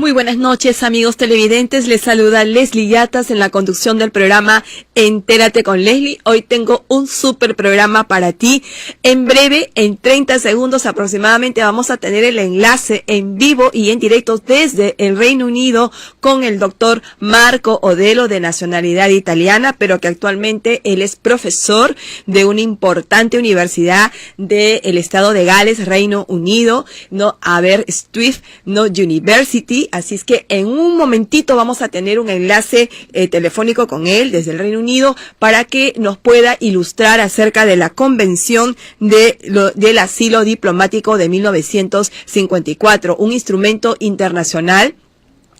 Muy buenas noches, amigos televidentes. Les saluda Leslie Yatas en la conducción del programa Entérate con Leslie. Hoy tengo un súper programa para ti. En breve, en 30 segundos aproximadamente, vamos a tener el enlace en vivo y en directo desde el Reino Unido con el doctor Marco Odelo, de nacionalidad italiana, pero que actualmente él es profesor de una importante universidad del estado de Gales, Reino Unido, no Aberystwyth, no University. Así es que en un momentito vamos a tener un enlace telefónico con él desde el Reino Unido para que nos pueda ilustrar acerca de la Convención del Asilo Diplomático de 1954, un instrumento internacional,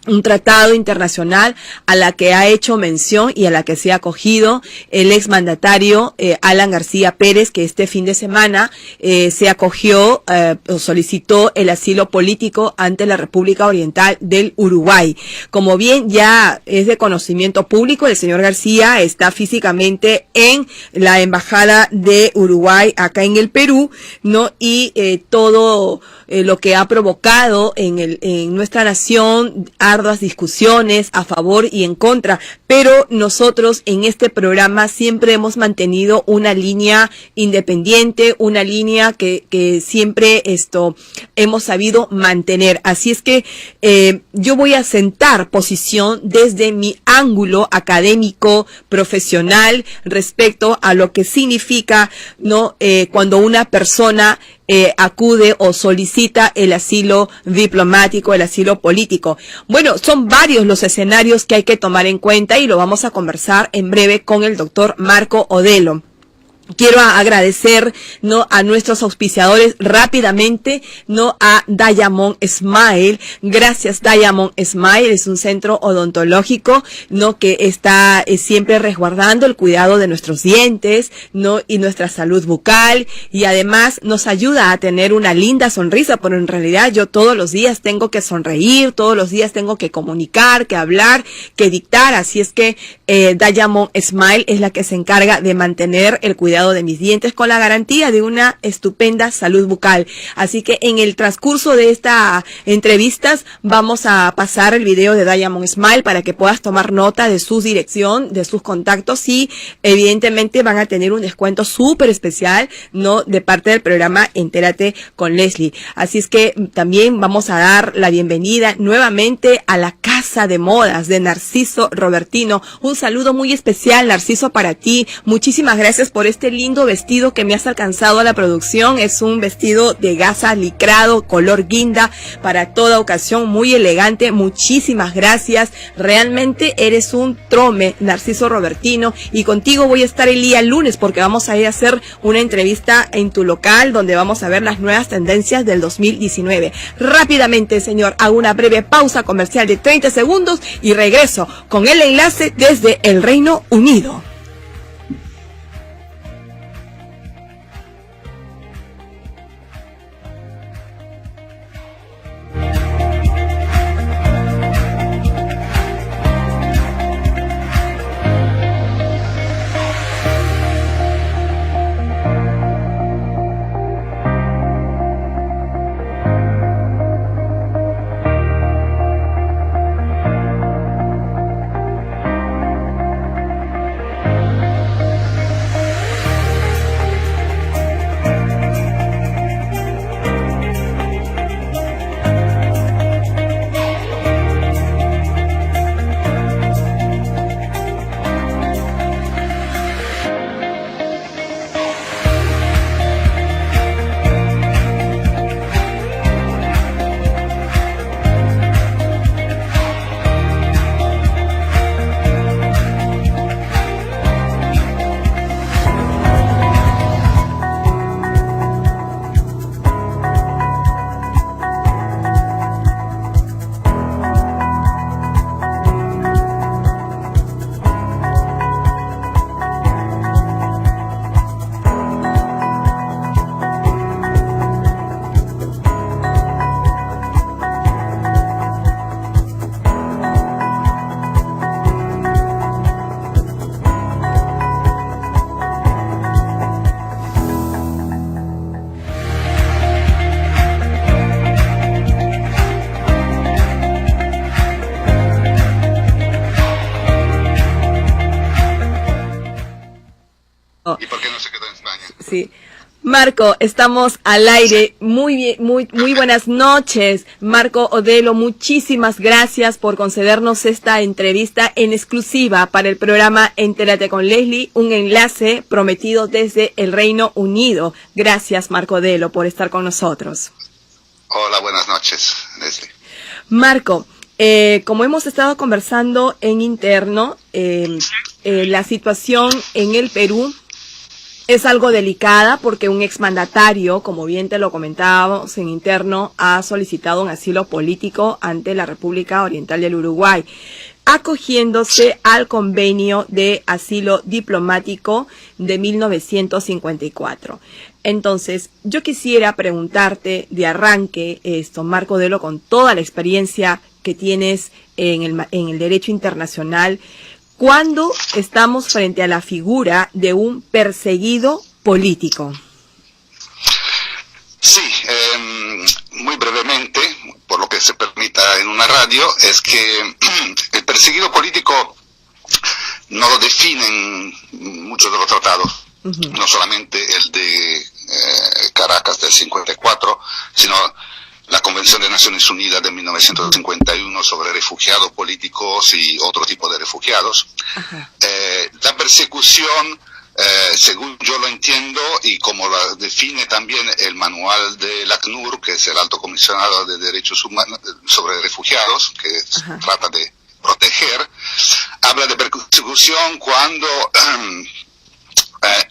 un tratado internacional a la que ha hecho mención y a la que se ha acogido el exmandatario Alan García Pérez, que este fin de semana se acogió o solicitó el asilo político ante la República Oriental del Uruguay. Como bien ya es de conocimiento público, el señor García está físicamente en la Embajada de Uruguay acá en el Perú, ¿no? Y todo lo que ha provocado en nuestra nación arduas discusiones a favor y en contra, pero nosotros en este programa siempre hemos mantenido una línea independiente, una línea que siempre hemos sabido mantener. Así es que yo voy a sentar posición desde mi ángulo académico, profesional, respecto a lo que significa, ¿no? Cuando una persona acude o solicita el asilo diplomático, el asilo político. Bueno, son varios los escenarios que hay que tomar en cuenta y lo vamos a conversar en breve con el doctor Marco Odelo. Quiero agradecer, ¿no?, a nuestros auspiciadores rápidamente, ¿no?, a Diamond Smile. Gracias, Diamond Smile. Es un centro odontológico, ¿no?, que está siempre resguardando el cuidado de nuestros dientes, ¿no?, y nuestra salud bucal, y además nos ayuda a tener una linda sonrisa, pero en realidad yo todos los días tengo que sonreír, todos los días tengo que comunicar, que hablar, que dictar. Así es que Diamond Smile es la que se encarga de mantener el cuidado de mis dientes con la garantía de una estupenda salud bucal. Así que en el transcurso de esta entrevistas vamos a pasar el video de Diamond Smile para que puedas tomar nota de su dirección, de sus contactos, y evidentemente van a tener un descuento súper especial, ¿no?, de parte del programa Entérate con Leslie. Así es que también vamos a dar la bienvenida nuevamente a la Casa de Modas de Narciso Robertino. Un saludo muy especial, Narciso, para ti. Muchísimas gracias por este lindo vestido que me has alcanzado a la producción. Es un vestido de gasa licrado, color guinda, para toda ocasión, muy elegante. Muchísimas gracias. Realmente eres un trome, Narciso Robertino, y contigo voy a estar el día lunes porque vamos a ir a hacer una entrevista en tu local donde vamos a ver las nuevas tendencias del 2019. Rápidamente, señor, hago una breve pausa comercial de 30 segundos y regreso con el enlace desde el Reino Unido. Sí. Marco, estamos al aire. Muy bien, muy buenas noches. Marco Odelo, muchísimas gracias por concedernos esta entrevista en exclusiva para el programa Entérate con Leslie, un enlace prometido desde el Reino Unido. Gracias, Marco Odelo, por estar con nosotros. Hola, buenas noches, Leslie. Marco, como hemos estado conversando en interno, la situación en el Perú es algo delicada porque un exmandatario, como bien te lo comentábamos en interno, ha solicitado un asilo político ante la República Oriental del Uruguay, acogiéndose al convenio de asilo diplomático de 1954. Entonces, yo quisiera preguntarte de arranque esto, Marco Odelo, con toda la experiencia que tienes en el derecho internacional, ¿cuándo estamos frente a la figura de un perseguido político? Sí, muy brevemente, por lo que se permita en una radio, es que el perseguido político no lo definen muchos de los tratados, no solamente el de Caracas del 54, sino la Convención de Naciones Unidas de 1951 sobre refugiados políticos y otro tipo de refugiados. La persecución, según yo lo entiendo y como la define también el manual del ACNUR, que es el Alto Comisionado de Derechos Humanos sobre Refugiados, que trata de proteger, habla de persecución cuando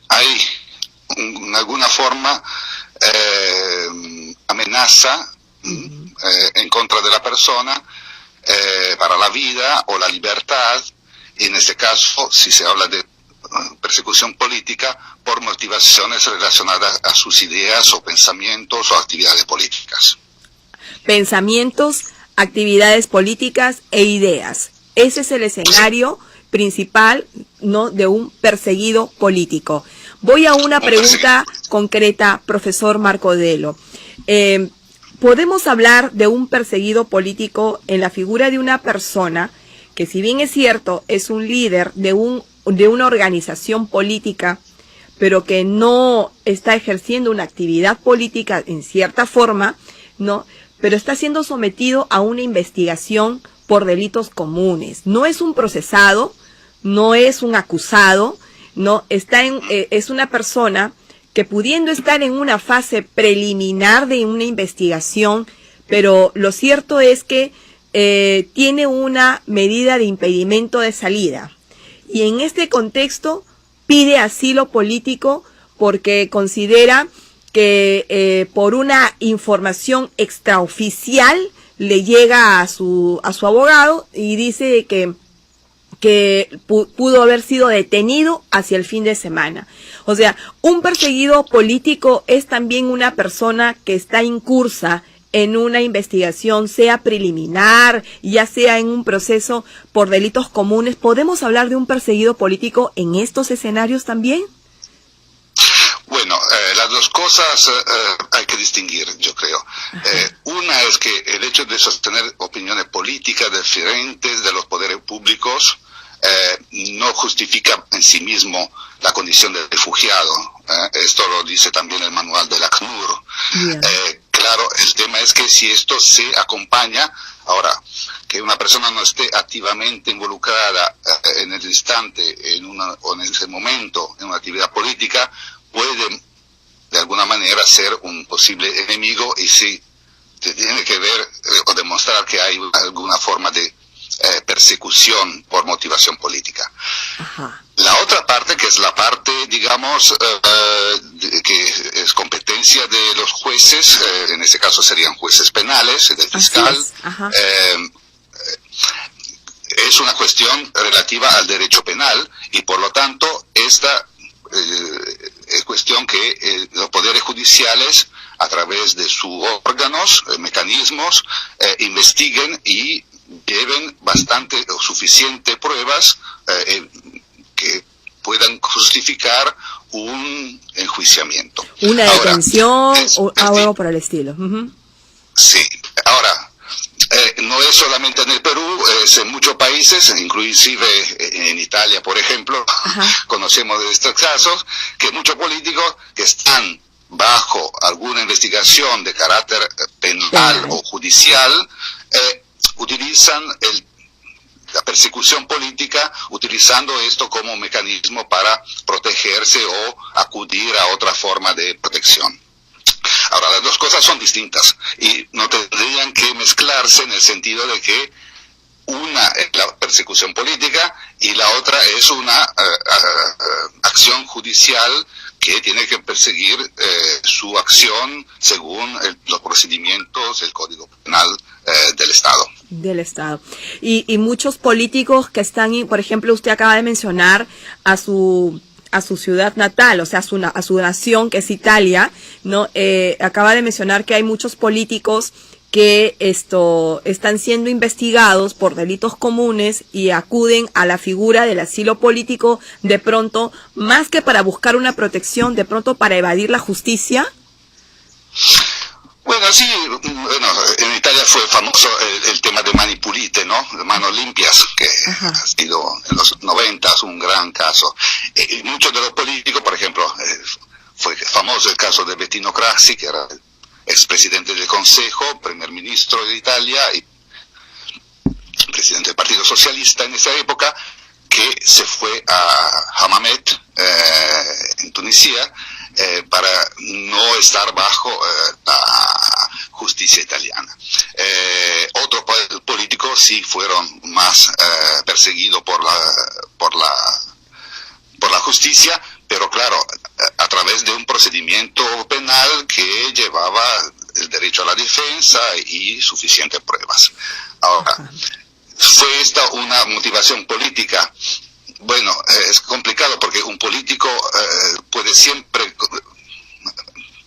hay en alguna forma amenaza en contra de la persona para la vida o la libertad, y en este caso, si se habla de persecución política, por motivaciones relacionadas a sus ideas o pensamientos o actividades políticas. Pensamientos, actividades políticas e ideas. Ese es el escenario principal, ¿no?, de un perseguido político. Voy a una pregunta concreta, profesor Marco Odelo. ¿Podemos hablar de un perseguido político en la figura de una persona que, si bien es cierto, es un líder de una organización política, pero que no está ejerciendo una actividad política en cierta forma, ¿no?, pero está siendo sometido a una investigación por delitos comunes? No es un procesado, no es un acusado, no es una persona que, pudiendo estar en una fase preliminar de una investigación, pero lo cierto es que tiene una medida de impedimento de salida. Y en este contexto pide asilo político porque considera que por una información extraoficial le llega a su abogado y dice que pudo haber sido detenido hacia el fin de semana. O sea, un perseguido político es también una persona que está incursa en una investigación, sea preliminar, ya sea en un proceso por delitos comunes. ¿Podemos hablar de un perseguido político en estos escenarios también? Bueno, las dos cosas hay que distinguir, yo creo. Una es que el hecho de sostener opiniones políticas diferentes de los poderes públicos no justifica en sí mismo la condición de refugiado. Esto lo dice también el manual del ACNUR. Claro, el tema es que si esto se acompaña, ahora, que una persona no esté activamente involucrada en el instante o en ese momento en una actividad política, puede de alguna manera ser un posible enemigo, y sí se tiene que ver o demostrar que hay alguna forma de persecución por motivación política. La otra parte, que es la parte, digamos, que es competencia de los jueces, en este caso serían jueces penales, del fiscal, es una cuestión relativa al derecho penal, y por lo tanto esta es cuestión que los poderes judiciales, a través de sus órganos, mecanismos, investiguen y lleven bastante o suficiente pruebas que puedan justificar un enjuiciamiento. Una detención o algo por el estilo. Sí. Ahora, no es solamente en el Perú, pues en muchos países, inclusive en Italia, por ejemplo, conocemos de estos casos, que muchos políticos que están bajo alguna investigación de carácter penal o judicial, utilizan la persecución política, utilizando esto como mecanismo para protegerse o acudir a otra forma de protección. Ahora, las dos cosas son distintas y no tendrían que mezclarse en el sentido de que una es la persecución política y la otra es una acción judicial que tiene que perseguir su acción según los procedimientos del Código Penal del Estado. Del Estado. Y muchos políticos que están, por ejemplo, usted acaba de mencionar a su ciudad natal, o sea, a su nación, que es Italia, ¿no? Acaba de mencionar que hay muchos políticos que están siendo investigados por delitos comunes y acuden a la figura del asilo político de pronto, más que para buscar una protección, de pronto para evadir la justicia. Bueno, sí, en Italia fue famoso el tema de Mani Pulite, ¿no? De manos limpias, que ha sido en los 90 un gran caso. Y muchos de los políticos, por ejemplo, fue famoso el caso de Bettino Craxi, que era el expresidente del Consejo, primer ministro de Italia y presidente del Partido Socialista en esa época, que se fue a Hammamet, en Tunisia, para no estar bajo la justicia italiana. Otros políticos sí fueron más perseguidos por la justicia, pero claro, a través de un procedimiento penal que llevaba el derecho a la defensa y suficientes pruebas. Ahora, ¿fue esta una motivación política? Bueno, es complicado porque un político puede siempre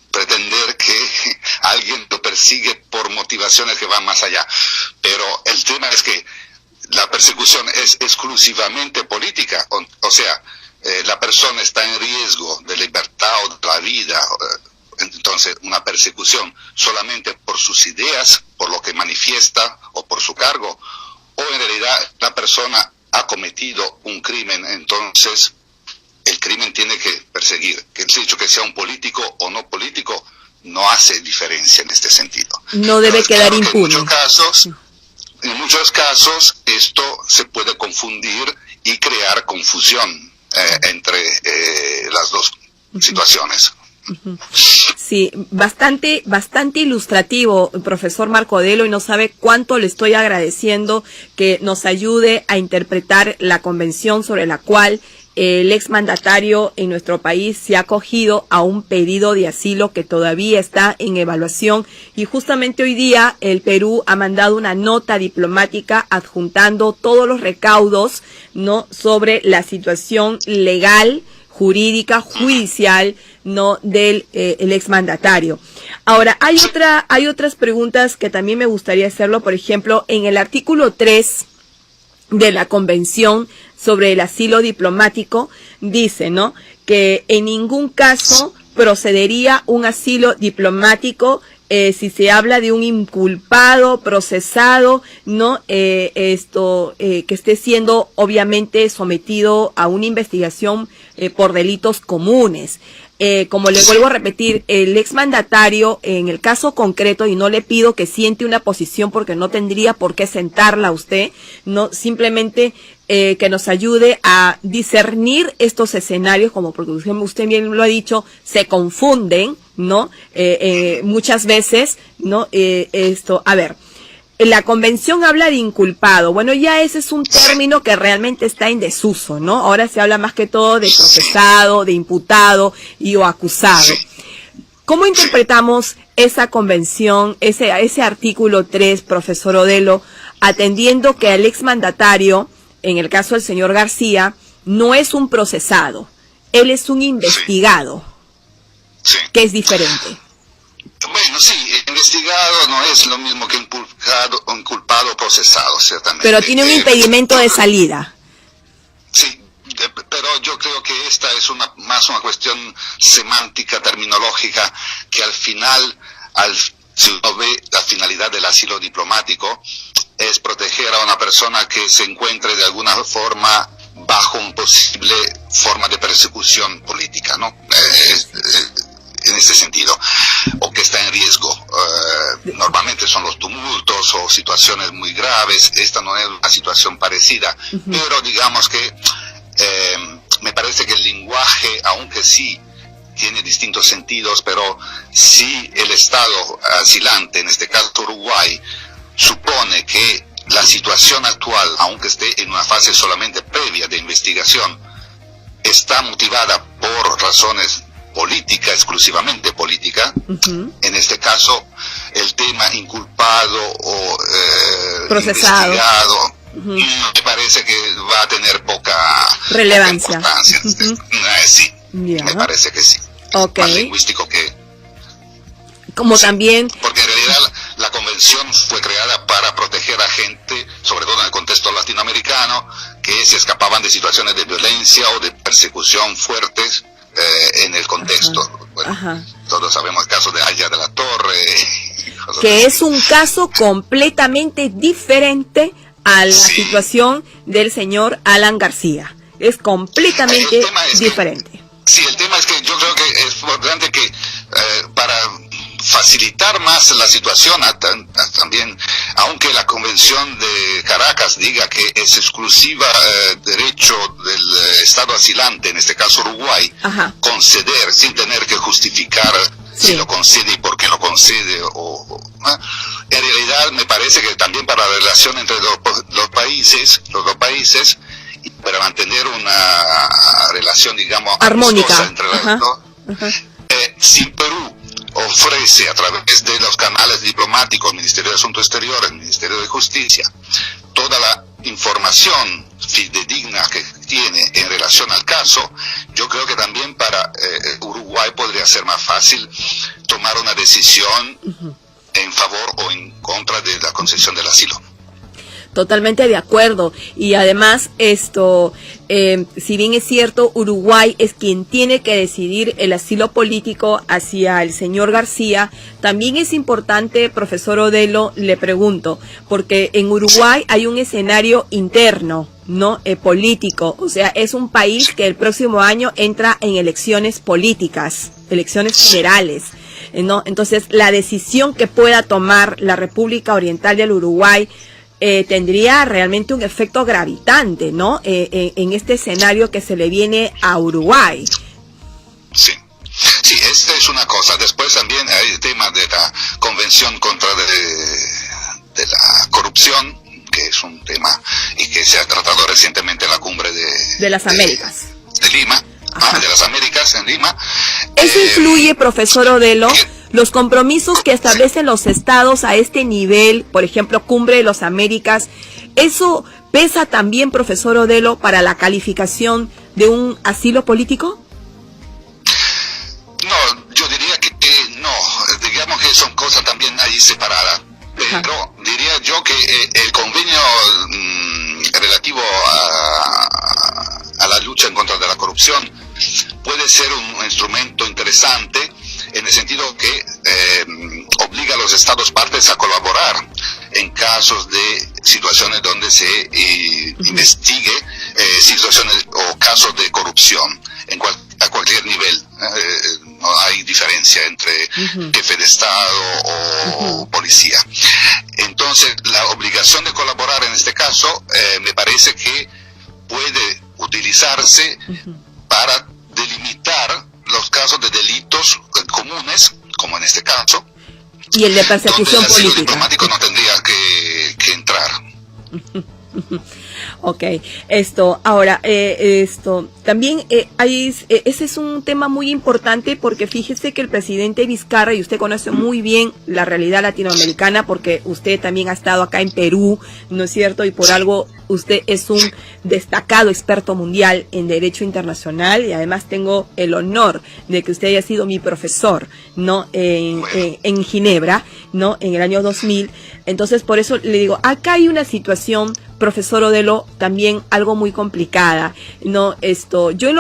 pretender que alguien lo persigue por motivaciones que van más allá, pero el tema es que la persecución es exclusivamente política, o sea, la persona está en riesgo de libertad o de la vida, entonces una persecución solamente por sus ideas, por lo que manifiesta o por su cargo, o en realidad la persona ha cometido un crimen, entonces el crimen tiene que perseguir. Que el hecho que sea un político o no político no hace diferencia en este sentido. No debe quedar impune. En muchos casos esto se puede confundir y crear confusión entre las dos situaciones. Sí, bastante ilustrativo, profesor Marco Delo, y no sabe cuánto le estoy agradeciendo que nos ayude a interpretar la convención sobre la cual el exmandatario en nuestro país se ha acogido a un pedido de asilo que todavía está en evaluación, y justamente hoy día el Perú ha mandado una nota diplomática adjuntando todos los recaudos, ¿no?, sobre la situación legal, jurídica, judicial, no del el exmandatario. Ahora, hay otras preguntas que también me gustaría hacerlo. Por ejemplo, en el artículo 3 de la Convención sobre el Asilo Diplomático dice, ¿no?, que en ningún caso procedería un asilo diplomático si se habla de un inculpado, procesado, ¿no?, que esté siendo obviamente sometido a una investigación por delitos comunes. Como le vuelvo a repetir, el exmandatario, en el caso concreto, y no le pido que siente una posición porque no tendría por qué sentarla a usted, no, simplemente que nos ayude a discernir estos escenarios, como porque usted bien lo ha dicho, se confunden, ¿no? Muchas veces, ¿no? A ver, la convención habla de inculpado. Bueno, ya ese es un término que realmente está en desuso, ¿no? Ahora se habla más que todo de procesado, de imputado y o acusado. ¿Cómo interpretamos esa convención, ese artículo 3, profesor Odelo, atendiendo que el exmandatario, en el caso del señor García, no es un procesado, él es un investigado, que es diferente? Bueno, sí, investigado no es lo mismo que inculpado o procesado, ciertamente. Pero tiene un impedimento de salida. Sí, pero yo creo que esta es más una cuestión semántica, terminológica, que al final, si uno ve la finalidad del asilo diplomático, es proteger a una persona que se encuentre de alguna forma bajo un posible forma de persecución política, ¿no? En este sentido, o que está en riesgo. Normalmente son los tumultos o situaciones muy graves. Esta no es una situación parecida, pero digamos que me parece que el lenguaje, aunque sí tiene distintos sentidos, pero si el Estado asilante, en este caso Uruguay, supone que la situación actual, aunque esté en una fase solamente previa de investigación, está motivada por razones política, exclusivamente política, en este caso el tema inculpado o procesado, investigado, me parece que va a tener poca relevancia. Importancia. Sí, me parece que sí. Okay. Más lingüístico que... Como sí, también... Porque en realidad la convención fue creada para proteger a gente, sobre todo en el contexto latinoamericano, que se escapaban de situaciones de violencia o de persecución fuertes en el contexto. Bueno, todos sabemos el caso de Aya de la Torre. Que es un caso completamente diferente a la situación del señor Alan García. Es completamente diferente. Sí, el tema es que yo creo que es importante que para facilitar más la situación también, aunque la Convención de Caracas diga que es exclusiva derecho del Estado asilante, en este caso Uruguay, conceder sin tener que justificar si lo concede y por qué lo concede, en realidad me parece que también para la relación entre los dos países, y para mantener una relación, digamos, armónica entre los dos, si Perú ofrece a través de los canales diplomáticos, Ministerio de Asuntos Exteriores, Ministerio de Justicia, toda la información fidedigna que tiene en relación al caso, yo creo que también para Uruguay podría ser más fácil tomar una decisión en favor o en contra de la concesión del asilo. Totalmente de acuerdo. Y además si bien es cierto, Uruguay es quien tiene que decidir el asilo político hacia el señor García, también es importante, profesor Odelo, le pregunto, porque en Uruguay hay un escenario interno, ¿no? Político, o sea, es un país que el próximo año entra en elecciones políticas, elecciones generales, ¿no? Entonces, la decisión que pueda tomar la República Oriental del Uruguay tendría realmente un efecto gravitante, ¿no? En este escenario que se le viene a Uruguay. Sí, esta es una cosa. Después también hay el tema de la Convención contra de la corrupción, que es un tema y que se ha tratado recientemente en la cumbre de las Américas. De Lima, de las Américas en Lima. ¿Eso influye, profesor Odelo? Los compromisos que establecen los estados a este nivel, por ejemplo, Cumbre de las Américas, ¿eso pesa también, profesor Odelo, para la calificación de un asilo político? No, yo diría que no, digamos que son cosas también ahí separadas, pero diría yo que el convenio relativo a la lucha en contra de la corrupción puede ser un instrumento interesante, en el sentido que obliga a los estados partes a colaborar en casos de situaciones donde se investigue situaciones o casos de corrupción a cualquier nivel. No hay diferencia entre jefe de estado o policía. Entonces, la obligación de colaborar en este caso me parece que puede utilizarse para delimitar los casos de delitos comunes, como en este caso, y el de persecución política. El diplomático no tendría que entrar. Ok, también ese es un tema muy importante, porque fíjese que el presidente Vizcarra, y usted conoce muy bien la realidad latinoamericana porque usted también ha estado acá en Perú, ¿no es cierto? Y por algo usted es un destacado experto mundial en Derecho Internacional y además tengo el honor de que usted haya sido mi profesor, ¿no? En Ginebra, ¿no? En el año 2000. Entonces, por eso le digo, acá hay una situación, profesor Odelo, también algo muy complicada, ¿no? Yo en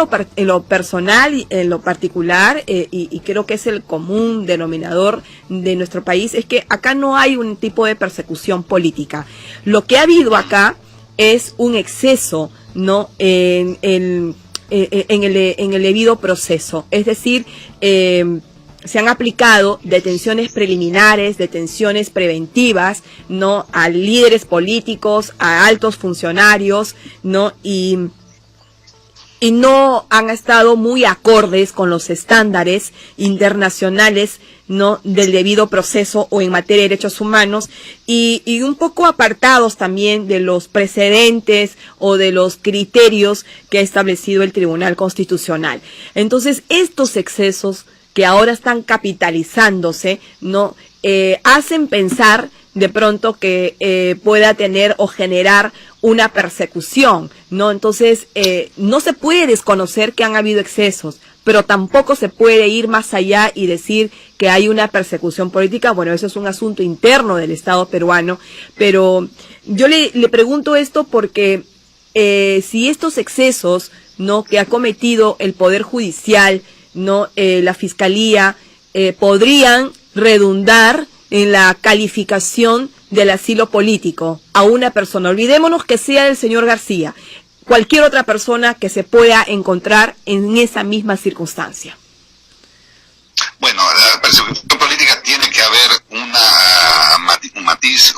lo personal, en lo particular, y creo que es el común denominador de nuestro país, es que acá no hay un tipo de persecución política. Lo que ha habido acá es un exceso, ¿no? En el debido proceso. Es decir, se han aplicado detenciones preliminares, detenciones preventivas, ¿no? A líderes políticos, a altos funcionarios, ¿no? Y no han estado muy acordes con los estándares internacionales, ¿no? Del debido proceso o en materia de derechos humanos y un poco apartados también de los precedentes o de los criterios que ha establecido el Tribunal Constitucional. Entonces, estos excesos que ahora están capitalizándose, ¿no? Hacen pensar de pronto que pueda tener o generar una persecución, ¿no? Entonces, no se puede desconocer que han habido excesos, pero tampoco se puede ir más allá y decir que hay una persecución política. Bueno, eso es un asunto interno del Estado peruano, pero yo le pregunto esto porque si estos excesos, ¿no? Que ha cometido el Poder Judicial, ¿no? La Fiscalía, podrían redundar en la calificación del asilo político a una persona. Olvidémonos que sea el señor García, cualquier otra persona que se pueda encontrar en esa misma circunstancia. Bueno, la persecución política tiene que haber un matiz,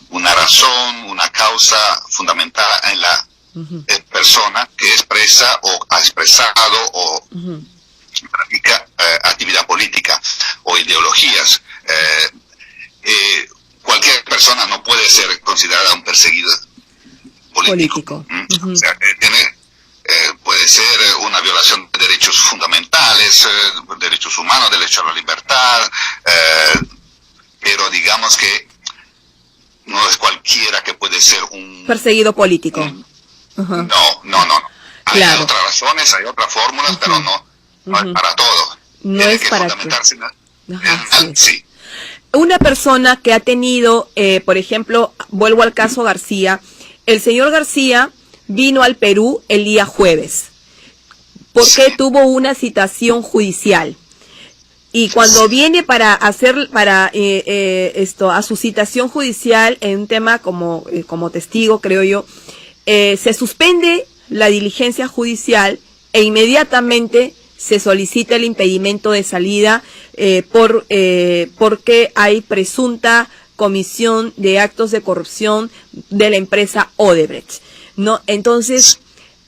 una razón, una causa fundamentada en la persona que expresa o ha expresado o practica actividad política o ideologías. Cualquier persona no puede ser considerada un perseguido político. O sea, puede ser una violación de derechos fundamentales, derechos humanos, derecho a la libertad, pero digamos que no es cualquiera que puede ser un perseguido político. No. Claro. Hay otras razones, hay otras fórmulas, pero no es para todo. No Tiene es que para fundamentarse sí. Una persona que ha tenido, por ejemplo, vuelvo al caso García, el señor García vino al Perú el día jueves, porque tuvo una citación judicial. Y cuando viene a su citación judicial en un tema como testigo, creo yo, se suspende la diligencia judicial e inmediatamente se solicita el impedimento de salida porque hay presunta comisión de actos de corrupción de la empresa Odebrecht, ¿no? Entonces,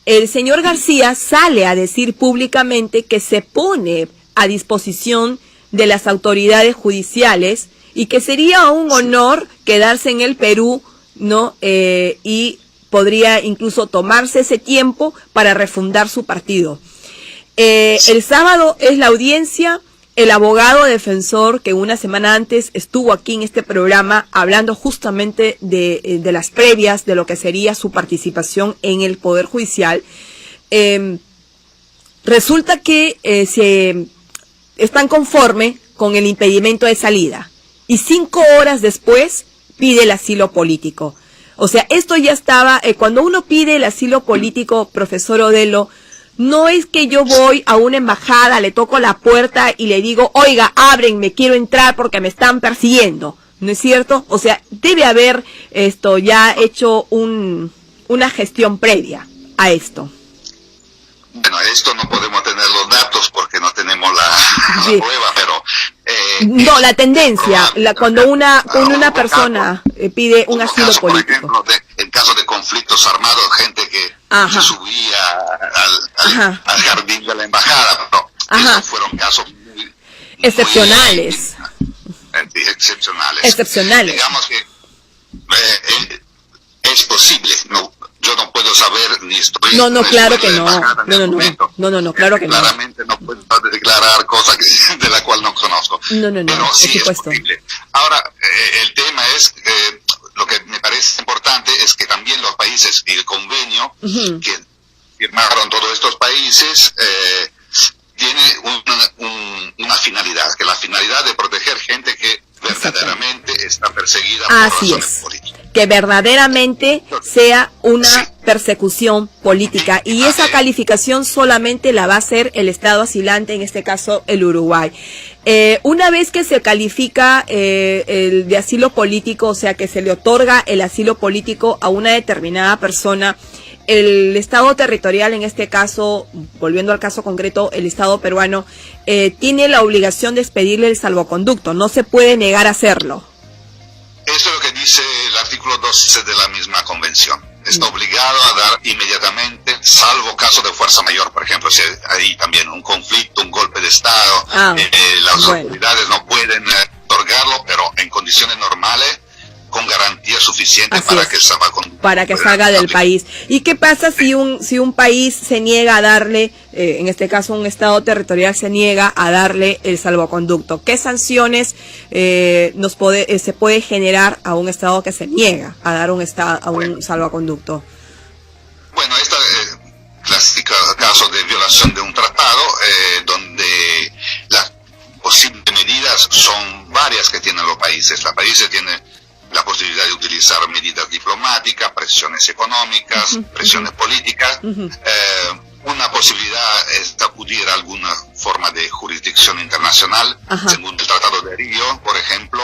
el señor García sale a decir públicamente que se pone a disposición de las autoridades judiciales y que sería un honor quedarse en el Perú, ¿no? Y podría incluso tomarse ese tiempo para refundar su partido. El sábado es la audiencia. El abogado defensor que una semana antes estuvo aquí en este programa hablando justamente de las previas de lo que sería su participación en el Poder Judicial, resulta que se están conforme con el impedimento de salida y 5 horas después pide el asilo político. O sea, esto ya estaba, cuando uno pide el asilo político, profesor Odelo, no es que yo voy a una embajada, le toco la puerta y le digo, oiga, ábrenme, quiero entrar porque me están persiguiendo, ¿no es cierto? O sea, debe haber ya hecho una gestión previa a esto. Bueno, esto no podemos tener los datos porque no tenemos la prueba, pero... no, la tendencia, cuando una persona pide un asilo político. Por ejemplo, en caso de conflictos armados, gente que se subía al jardín de la embajada, pero esos fueron casos muy excepcionales. Excepcionales. Digamos que es posible, yo no puedo saber ni estoy claro que no. Claro que no. Claramente no puedo declarar cosas de la cual no conozco. Pero sí es posible. Ahora, el tema es, lo que me parece importante es que también que firmaron todos estos países, tiene una finalidad, que la finalidad de proteger gente que verdaderamente está perseguida por razones políticas. Que verdaderamente sea una persecución política. Y esa calificación solamente la va a hacer el Estado asilante, en este caso el Uruguay. Una vez que se califica el de asilo político, o sea que se le otorga el asilo político a una determinada persona, el Estado territorial, en este caso, volviendo al caso concreto, el Estado peruano, tiene la obligación de expedirle el salvoconducto, no se puede negar a hacerlo. Eso es lo que dice el artículo 12 de la misma convención. Está obligado a dar inmediatamente, salvo caso de fuerza mayor, por ejemplo, si hay también un conflicto, un golpe de Estado, las autoridades no pueden otorgarlo, pero en condiciones normales, con garantía suficiente para que salga del país. ¿Y qué pasa si un país se niega a darle, en este caso un Estado territorial se niega a darle el salvoconducto? ¿Qué sanciones se puede generar a un Estado que se niega a dar un salvoconducto? Bueno, este clásico caso de violación de un tratado, donde las posibles medidas son varias que tienen los países. Los países tienen la posibilidad de utilizar medidas diplomáticas, presiones económicas, presiones políticas. Una posibilidad es acudir a alguna forma de jurisdicción internacional, según el Tratado de Río, por ejemplo.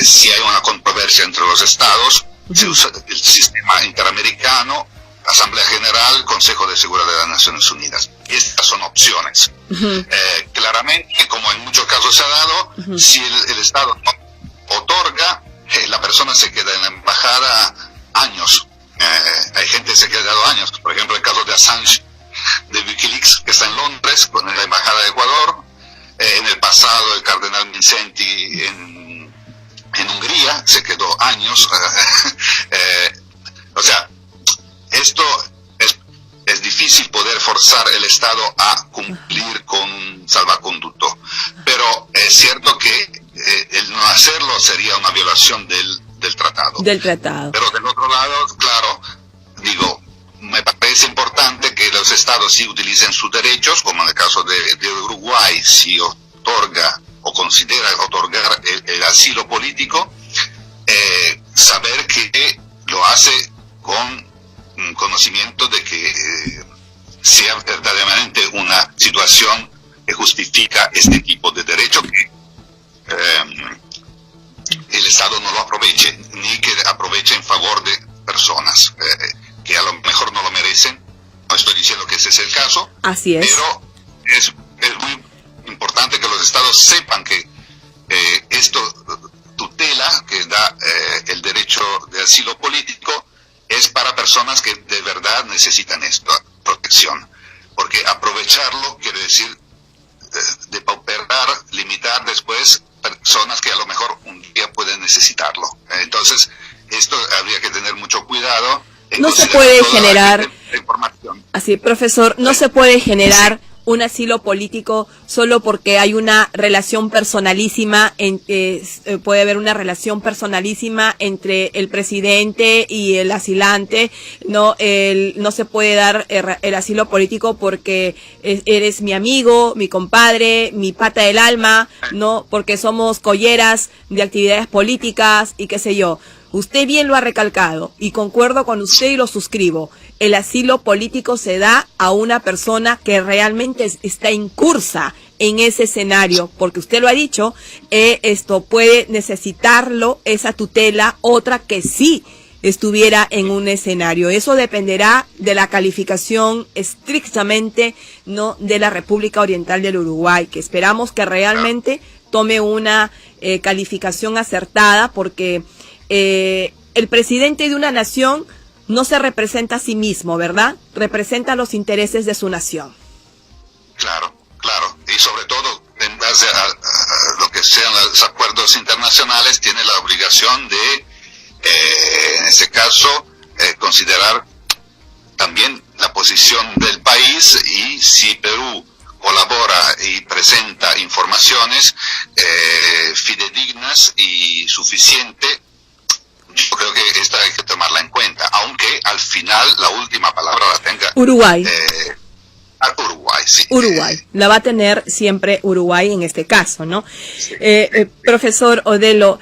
Si hay una controversia entre los estados, se usa el sistema interamericano, Asamblea General, Consejo de Seguridad de las Naciones Unidas. Estas son opciones. Claramente, como en muchos casos se ha dado, si el Estado no otorga, la persona se queda en la embajada años. Hay gente que se ha quedado años. Por ejemplo, el caso de Assange, de Wikileaks, que está en Londres, con la embajada de Ecuador. En el pasado, el cardenal Vincenti en Hungría se quedó años. O sea, esto es difícil poder forzar el Estado a cumplir con salvoconducto. Pero es cierto que el no hacerlo sería una violación del tratado. Pero del otro lado, claro, me parece importante que los estados sí utilicen sus derechos, como en el caso de Uruguay, si otorga o considera otorgar el asilo político, saber que lo hace con conocimiento de que sea verdaderamente una situación que justifica este tipo de derecho, que el Estado no lo aproveche, ni que aproveche en favor de personas que a lo mejor no lo merecen. No estoy diciendo que ese es el caso. Así es. Pero es muy importante que los estados sepan que esto tutela, que da el derecho de asilo político, es para personas que de verdad necesitan esta protección. Porque aprovecharlo quiere decir depauperar, limitar después personas que a lo mejor un día pueden necesitarlo. Entonces, esto habría que tener mucho cuidado. No se puede generar, así, profesor, no se puede generar un asilo político solo porque hay una relación personalísima, puede haber una relación personalísima entre el presidente y el asilante. No se puede dar el asilo político porque eres mi amigo, mi compadre, mi pata del alma, no porque somos colleras de actividades políticas y qué sé yo. Usted bien lo ha recalcado y concuerdo con usted y lo suscribo. El asilo político se da a una persona que realmente está incursa en ese escenario, porque usted lo ha dicho, esto puede necesitarlo, esa tutela, otra que sí estuviera en un escenario. Eso dependerá de la calificación estrictamente, no de la República Oriental del Uruguay, que esperamos que realmente tome una calificación acertada, porque el presidente de una nación no se representa a sí mismo, ¿verdad? Representa los intereses de su nación. Claro, claro. Y sobre todo, en base a lo que sean los acuerdos internacionales, tiene la obligación de, en ese caso, considerar también la posición del país, y si Perú colabora y presenta informaciones fidedignas y suficientes, yo creo que esta hay que tomarla en cuenta, aunque al final la última palabra la tenga Uruguay. Uruguay, sí. Uruguay. La va a tener siempre Uruguay en este caso, ¿no? Sí. Profesor Odelo,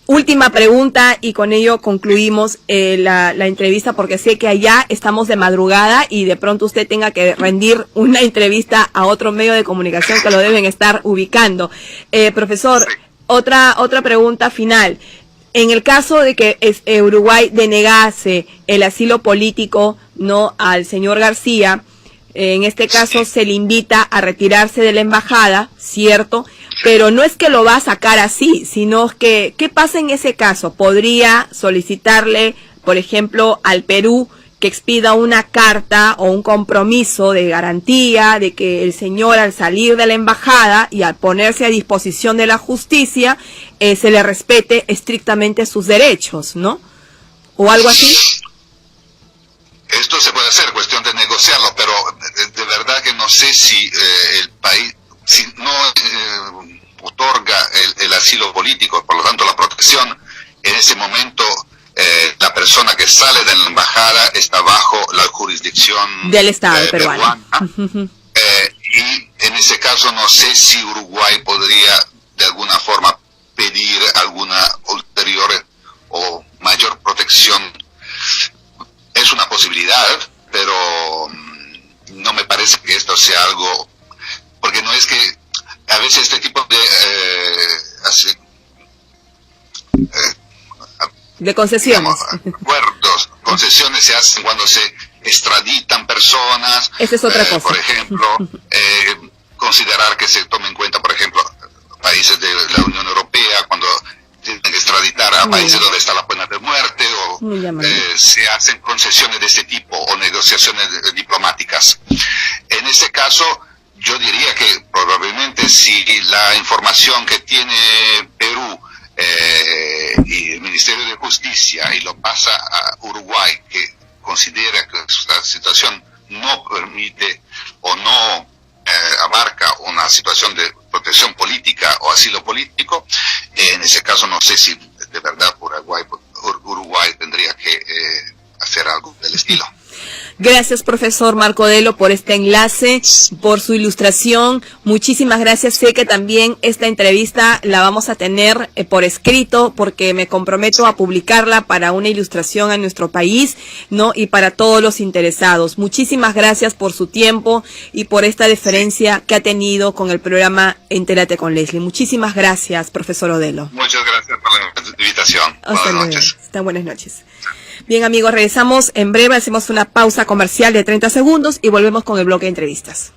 última pregunta y con ello concluimos la entrevista, porque sé que allá estamos de madrugada y de pronto usted tenga que rendir una entrevista a otro medio de comunicación que lo deben estar ubicando. Profesor, Sí. otra pregunta final. En el caso de que Uruguay denegase el asilo político, ¿no?, al señor García, en este caso se le invita a retirarse de la embajada, ¿cierto? Pero no es que lo va a sacar así, sino que, ¿qué pasa en ese caso? Podría solicitarle, por ejemplo, al Perú que expida una carta o un compromiso de garantía de que el señor, al salir de la embajada y al ponerse a disposición de la justicia, se le respete estrictamente sus derechos, ¿no? O algo así. Esto se puede hacer, cuestión de negociarlo, pero de verdad que no sé si el país, si no otorga el asilo político, por lo tanto la protección, en ese momento la persona que sale de la embajada está bajo la jurisdicción del Estado peruano. Y en ese caso no sé si Uruguay podría de alguna forma pedir alguna ulterior o mayor protección. Es una posibilidad, pero no me parece que esto sea algo, porque no es que a veces este tipo de concesiones, digamos, acuerdos, concesiones se hacen cuando se extraditan personas. Esa es otra cosa. Por ejemplo, considerar que se tome en cuenta, por ejemplo, países de la Unión Europea cuando tienen que extraditar a países donde está la pena de muerte, o se hacen concesiones de este tipo o negociaciones diplomáticas. En este caso, yo diría que probablemente si la información que tiene Perú y el Ministerio de Justicia y lo pasa a Uruguay, que considera que esta situación no permite o no abarca una situación de protección política o asilo político, en ese caso no sé si de verdad Uruguay tendría que hacer algo del estilo. Gracias, profesor Marco Odelo, por este enlace, por su ilustración. Muchísimas gracias. Sé que también esta entrevista la vamos a tener por escrito, porque me comprometo a publicarla para una ilustración a nuestro país, ¿no? Y para todos los interesados. Muchísimas gracias por su tiempo y por esta deferencia que ha tenido con el programa Entérate con Leslie. Muchísimas gracias, profesor Odelo. Muchas gracias por la invitación. Buenas noches. Hasta buenas noches. Bien, amigos, regresamos en breve, hacemos una pausa comercial de 30 segundos y volvemos con el bloque de entrevistas.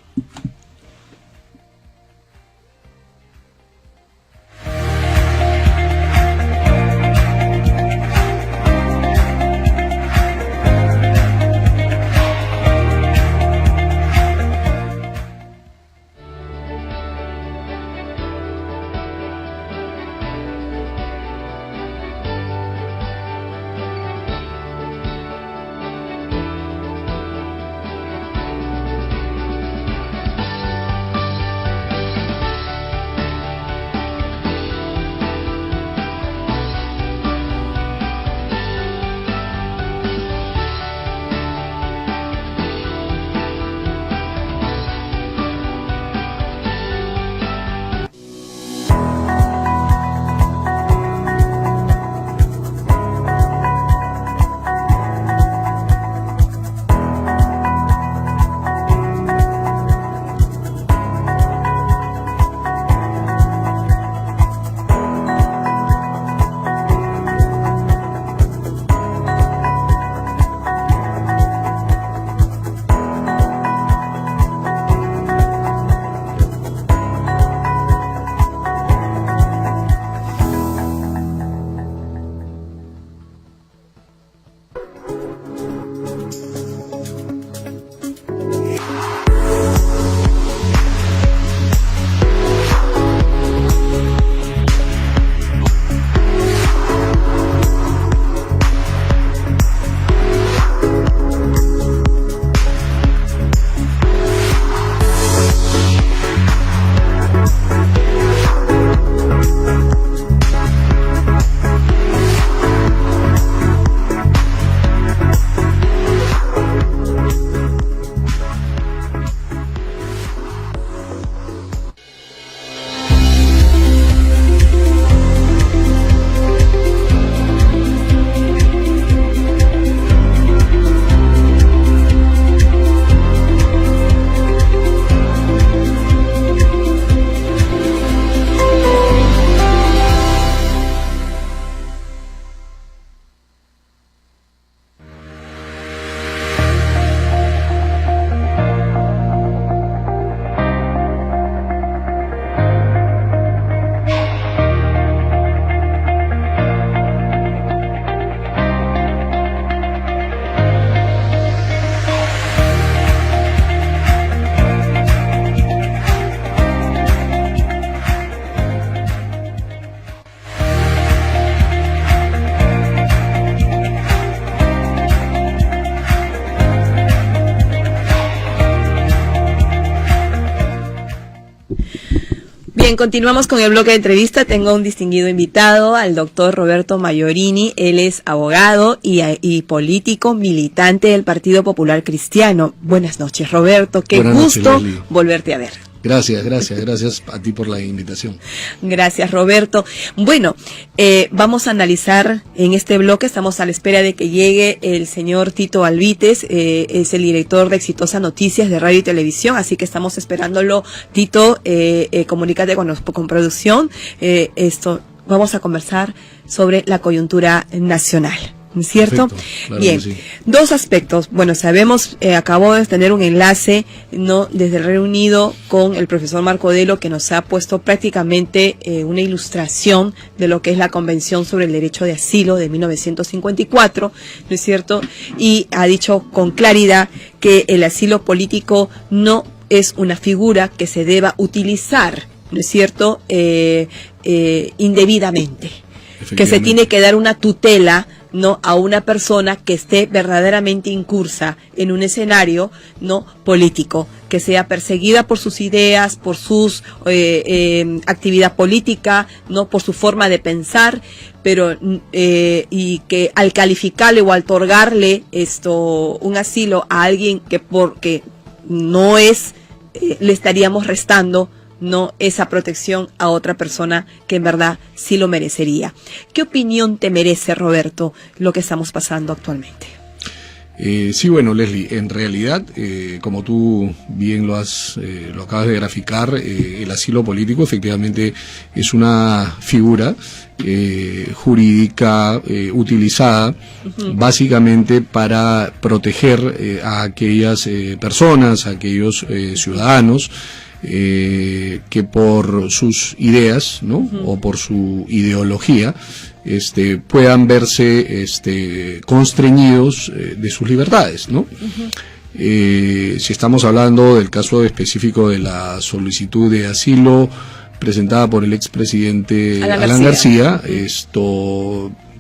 Bien, continuamos con el bloque de entrevista. Tengo un distinguido invitado, al doctor Roberto Maiorini. Él es abogado y político militante del Partido Popular Cristiano. Buenas noches, Roberto. Qué gusto volverte a ver. Gracias a ti por la invitación. Gracias, Roberto. Bueno, vamos a analizar en este bloque, estamos a la espera de que llegue el señor Tito Alvites, es el director de Exitosa Noticias de Radio y Televisión, así que estamos esperándolo. Tito, comunícate con producción. Vamos a conversar sobre la coyuntura nacional. ¿Cierto? Perfecto, claro. Bien, sí. Dos aspectos. Bueno, sabemos, acabo de tener un enlace, ¿no?, desde el Reino Unido con el profesor Marco Delo, que nos ha puesto prácticamente una ilustración de lo que es la Convención sobre el Derecho de Asilo de 1954, ¿no es cierto? Y ha dicho con claridad que el asilo político no es una figura que se deba utilizar, ¿no es cierto?, indebidamente, que se tiene que dar una tutela, no, a una persona que esté verdaderamente incursa en un escenario, no, político, que sea perseguida por sus ideas, por sus actividad política, no, por su forma de pensar, pero y que al calificarle o al otorgarle un asilo a alguien que porque no es, le estaríamos restando, no, esa protección a otra persona que en verdad sí lo merecería. ¿Qué opinión te merece, Roberto, lo que estamos pasando actualmente? Sí, bueno, Leslie, en realidad, como tú bien lo acabas de graficar, el asilo político efectivamente es una figura jurídica utilizada básicamente para proteger a aquellas personas, a aquellos ciudadanos que por sus ideas, ¿no? O por su ideología puedan verse constreñidos de sus libertades, ¿no? Si estamos hablando del caso específico de la solicitud de asilo presentada por el expresidente Alan García,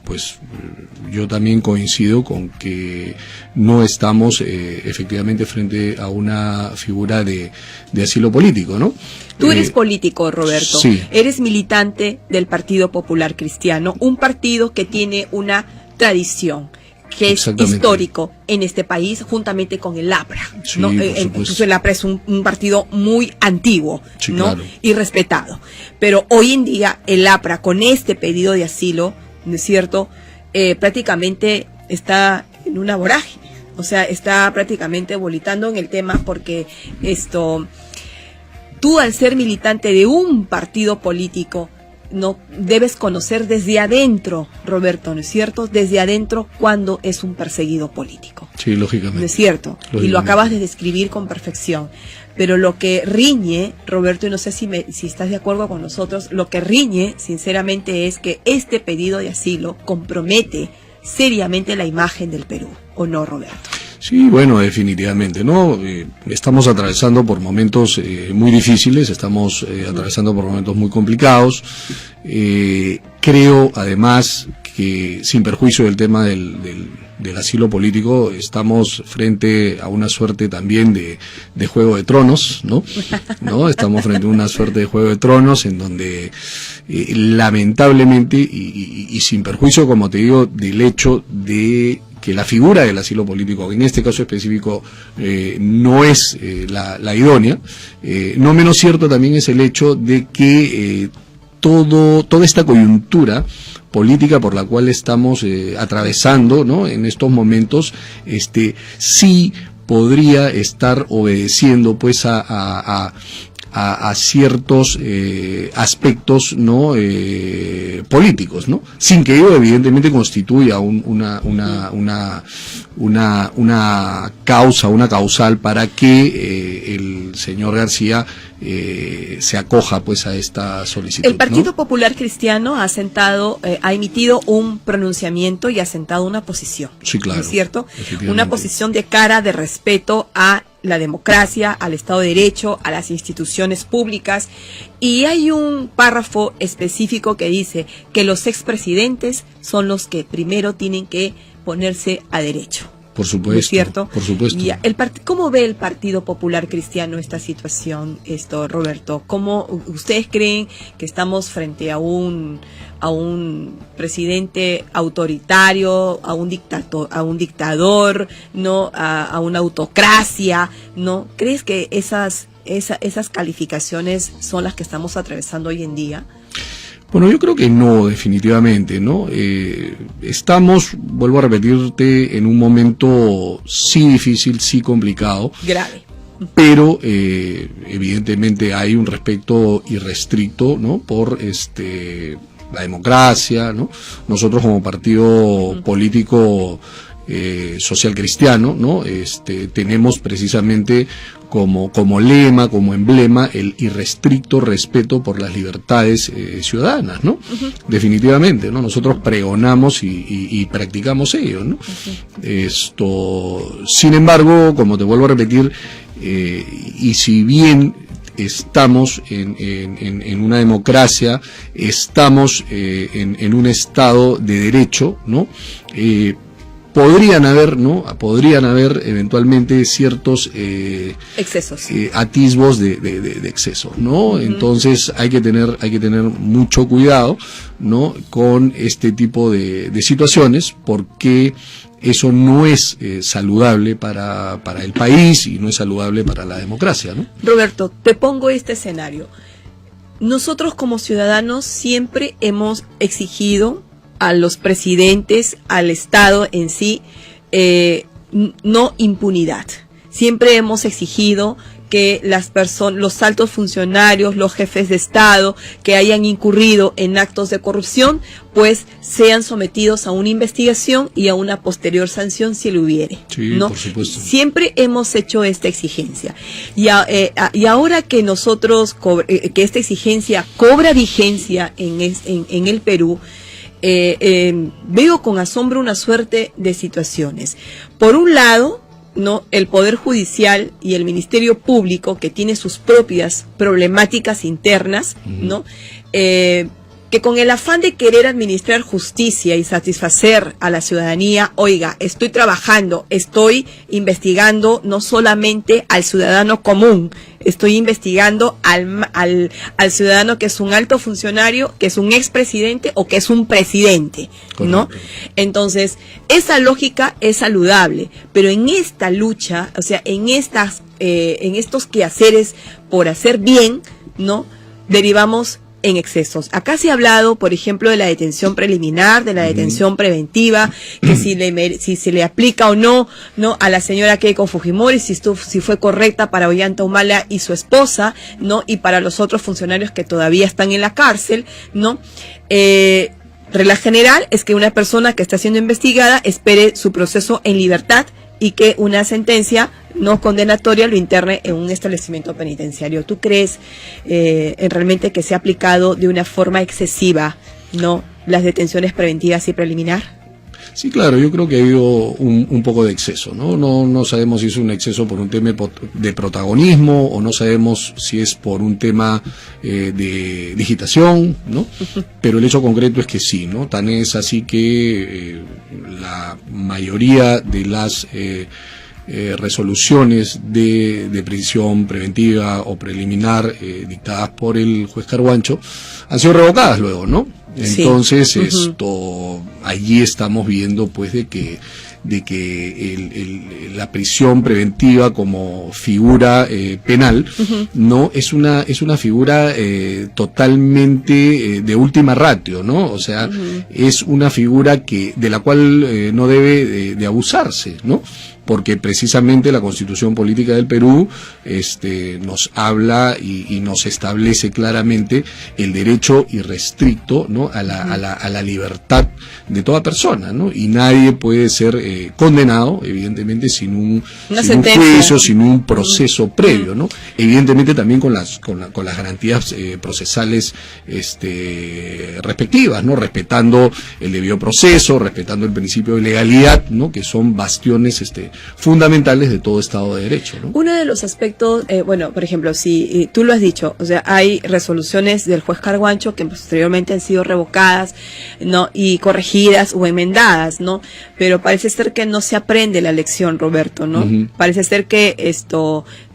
pues yo también coincido con que no estamos efectivamente frente a una figura de asilo político, ¿no? Tú eres político, Roberto. Sí. Eres militante del Partido Popular Cristiano, un partido que tiene una tradición, que es histórico en este país, juntamente con el APRA, sí, ¿no? Incluso el APRA es un partido muy antiguo, sí, ¿no? Claro. Y respetado. Pero hoy en día el APRA, con este pedido de asilo, ¿no es cierto?, prácticamente está en una vorágine, o sea, está prácticamente volitando en el tema, porque tú, al ser militante de un partido político, no debes conocer desde adentro, Roberto, ¿no es cierto?, desde adentro cuando es un perseguido político. Sí, lógicamente. ¿No es cierto? Y lo acabas de describir con perfección. Pero lo que riñe, Roberto, y no sé si estás de acuerdo con nosotros, lo que riñe, sinceramente, es que este pedido de asilo compromete seriamente la imagen del Perú, ¿o no, Roberto? Sí, bueno, definitivamente, ¿no? Estamos atravesando por momentos muy difíciles, estamos atravesando por momentos muy complicados. Creo, además, que sin perjuicio del tema del asilo político, estamos frente a una suerte también de Juego de Tronos, ¿no? Estamos frente a una suerte de Juego de Tronos en donde lamentablemente y sin perjuicio, como te digo, del hecho de que la figura del asilo político, en este caso específico, no es la idónea, no menos cierto también es el hecho de que toda esta coyuntura política por la cual estamos atravesando, ¿no?, en estos momentos, sí podría estar obedeciendo pues a ciertos aspectos, ¿no?, políticos, ¿no?, sin que ello evidentemente constituya una causa, una causal para que el señor García se acoja pues a esta solicitud. El Partido ¿no? Popular Cristiano ha emitido un pronunciamiento y ha sentado una posición. Sí, claro. ¿No es cierto? Una posición de cara de respeto a la democracia, al Estado de Derecho, a las instituciones públicas, y hay un párrafo específico que dice que los expresidentes son los que primero tienen que ponerse a derecho. Por supuesto, ¿no es cierto? Por supuesto. Y ¿cómo ve el Partido Popular Cristiano esta situación, Roberto? ¿Cómo ustedes creen que estamos frente a un presidente autoritario, a un dictador, no, a una autocracia, no? ¿Crees que esas calificaciones son las que estamos atravesando hoy en día? Bueno, yo creo que no, definitivamente, ¿no? Estamos, vuelvo a repetirte, en un momento sí difícil, sí complicado. Grave. Pero evidentemente hay un respeto irrestricto, ¿no? Por la democracia, ¿no? Nosotros como partido político social cristiano, ¿no? Tenemos precisamente como lema, como emblema, el irrestricto respeto por las libertades ciudadanas, ¿no? Uh-huh. Definitivamente, ¿no? Nosotros pregonamos y practicamos ello, ¿no? Uh-huh. Sin embargo, como te vuelvo a repetir, y si bien estamos en una democracia, estamos en un estado de derecho, ¿no? Podrían haber eventualmente ciertos excesos, atisbos de excesos, ¿no? Uh-huh. Entonces hay que tener mucho cuidado, ¿no? Con este tipo de situaciones, porque eso no es saludable para el país y no es saludable para la democracia, ¿no? Roberto, te pongo este escenario. Nosotros como ciudadanos siempre hemos exigido a los presidentes, al Estado en sí, no impunidad. Siempre hemos exigido que los altos funcionarios, los jefes de Estado que hayan incurrido en actos de corrupción, pues sean sometidos a una investigación y a una posterior sanción si lo hubiere, sí, ¿no? Por supuesto. Siempre hemos hecho esta exigencia. Y ahora que que esta exigencia cobra vigencia en el Perú, veo con asombro una suerte de situaciones. Por un lado, ¿no? El Poder Judicial y el Ministerio Público, que tiene sus propias problemáticas internas, ¿no? Que con el afán de querer administrar justicia y satisfacer a la ciudadanía, oiga, estoy trabajando, estoy investigando no solamente al ciudadano común, estoy investigando al ciudadano que es un alto funcionario, que es un expresidente o que es un presidente, ¿no? Correcto. Entonces, esa lógica es saludable, pero en esta lucha, o sea, en estos quehaceres por hacer bien, ¿no? Derivamos en excesos. Acá se ha hablado, por ejemplo, de la detención preliminar, de la detención preventiva, que si se le aplica o no a la señora Keiko Fujimori, si fue correcta para Ollanta Humala y su esposa, ¿no? Y para los otros funcionarios que todavía están en la cárcel, ¿no? Regla general es que una persona que está siendo investigada espere su proceso en libertad y que una sentencia no condenatoria lo interne en un establecimiento penitenciario. ¿Tú crees realmente que se ha aplicado de una forma excesiva, no, las detenciones preventivas y preliminar? Sí, claro, yo creo que ha habido un poco de exceso, ¿no? No sabemos si es un exceso por un tema de protagonismo o no sabemos si es por un tema de digitación, ¿no? Pero el hecho concreto es que sí, ¿no? Tan es así que la mayoría de las resoluciones de prisión preventiva o preliminar dictadas por el juez Carhuancho han sido revocadas luego, ¿no? Entonces, sí. Allí estamos viendo pues de que la prisión preventiva como figura penal no es una figura totalmente de última ratio, ¿no? O sea, es una figura de la cual no debe de abusarse, ¿no? Porque precisamente la Constitución Política del Perú nos habla y nos establece claramente el derecho irrestricto, ¿no? a la libertad de toda persona, ¿no? Y nadie puede ser condenado, evidentemente, sin un juicio, sin un proceso previo, ¿no? Evidentemente también con las garantías procesales respectivas, ¿no? Respetando el debido proceso, respetando el principio de legalidad, ¿no? Que son bastiones fundamentales de todo Estado de Derecho, ¿no? Uno de los aspectos, bueno, por ejemplo, si tú lo has dicho, o sea, hay resoluciones del juez Carguancho que posteriormente han sido revocadas, ¿no? Y corregidas o enmendadas, ¿no? Pero parece ser que no se aprende la lección, Roberto, ¿no? Parece ser que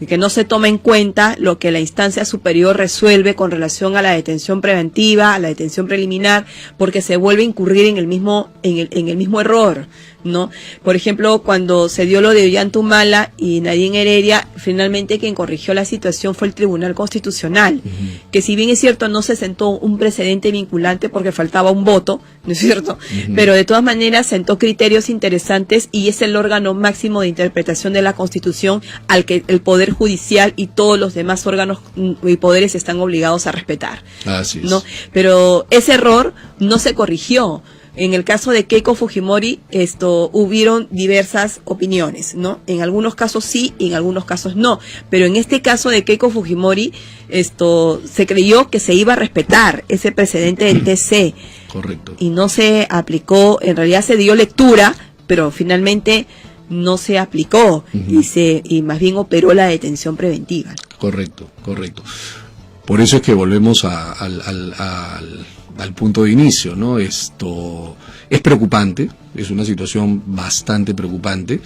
que no se toma en cuenta lo que la instancia superior resuelve con relación a la detención preventiva, a la detención preliminar, porque se vuelve a incurrir en el mismo error, ¿no? Por ejemplo, cuando se dio lo de Ollantumala y Nadine Heredia, finalmente quien corrigió la situación fue el Tribunal Constitucional, que si bien es cierto no se sentó un precedente vinculante porque faltaba un voto, ¿no es cierto? Pero de todas maneras sentó criterios interesantes y es el órgano máximo de interpretación de la Constitución al que el Poder Judicial y todos los demás órganos y poderes están obligados a respetar. Así es. ¿No? Pero ese error no se corrigió. En el caso de Keiko Fujimori, hubieron diversas opiniones, ¿no? En algunos casos sí, y en algunos casos no. Pero en este caso de Keiko Fujimori, se creyó que se iba a respetar ese precedente del TC. Correcto. Y no se aplicó, en realidad se dio lectura, pero finalmente no se aplicó y más bien operó la detención preventiva. Correcto. Por eso es que volvemos al punto de inicio, ¿no? Esto es preocupante, es una situación bastante preocupante.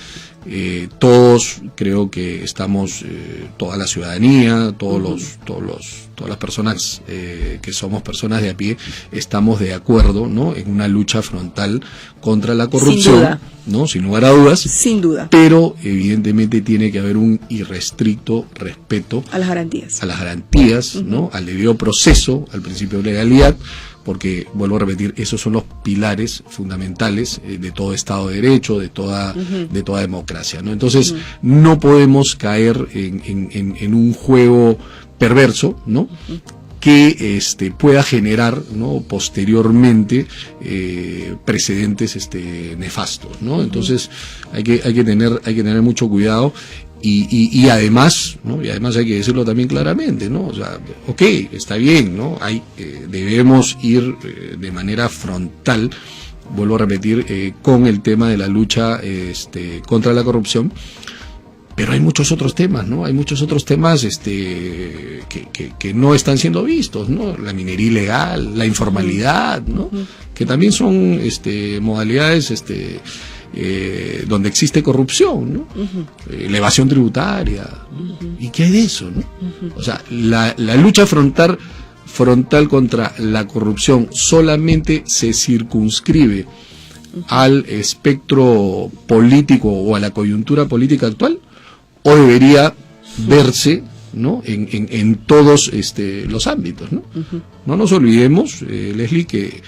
Todos creo que estamos, toda la ciudadanía, todas las personas que somos personas de a pie, estamos de acuerdo, ¿no? En una lucha frontal contra la corrupción, sin duda, ¿no? Sin lugar a dudas. Sin duda. Pero evidentemente tiene que haber un irrestricto respeto a las garantías. A las garantías, ¿no? Al debido proceso, al principio de legalidad, porque, vuelvo a repetir, esos son los pilares fundamentales de todo Estado de Derecho, de toda democracia, ¿no? Entonces, no podemos caer en un juego perverso, ¿no? Que pueda generar, ¿no? Posteriormente precedentes nefastos, ¿no? Entonces hay que tener mucho cuidado. Y además, ¿no? Y además hay que decirlo también claramente, ¿no? O sea, está bien, ¿no? Debemos ir de manera frontal, vuelvo a repetir, con el tema de la lucha contra la corrupción, pero hay muchos otros temas, ¿no? Hay muchos otros temas que no están siendo vistos, ¿no? La minería ilegal, la informalidad, ¿no? Que también son modalidades donde existe corrupción, ¿no? La evasión tributaria, ¿no? ¿Y qué hay de eso, no? O sea, la lucha frontal contra la corrupción solamente se circunscribe al espectro político o a la coyuntura política actual, o debería verse, ¿no? En todos los ámbitos, ¿no? No nos olvidemos, Leslie, que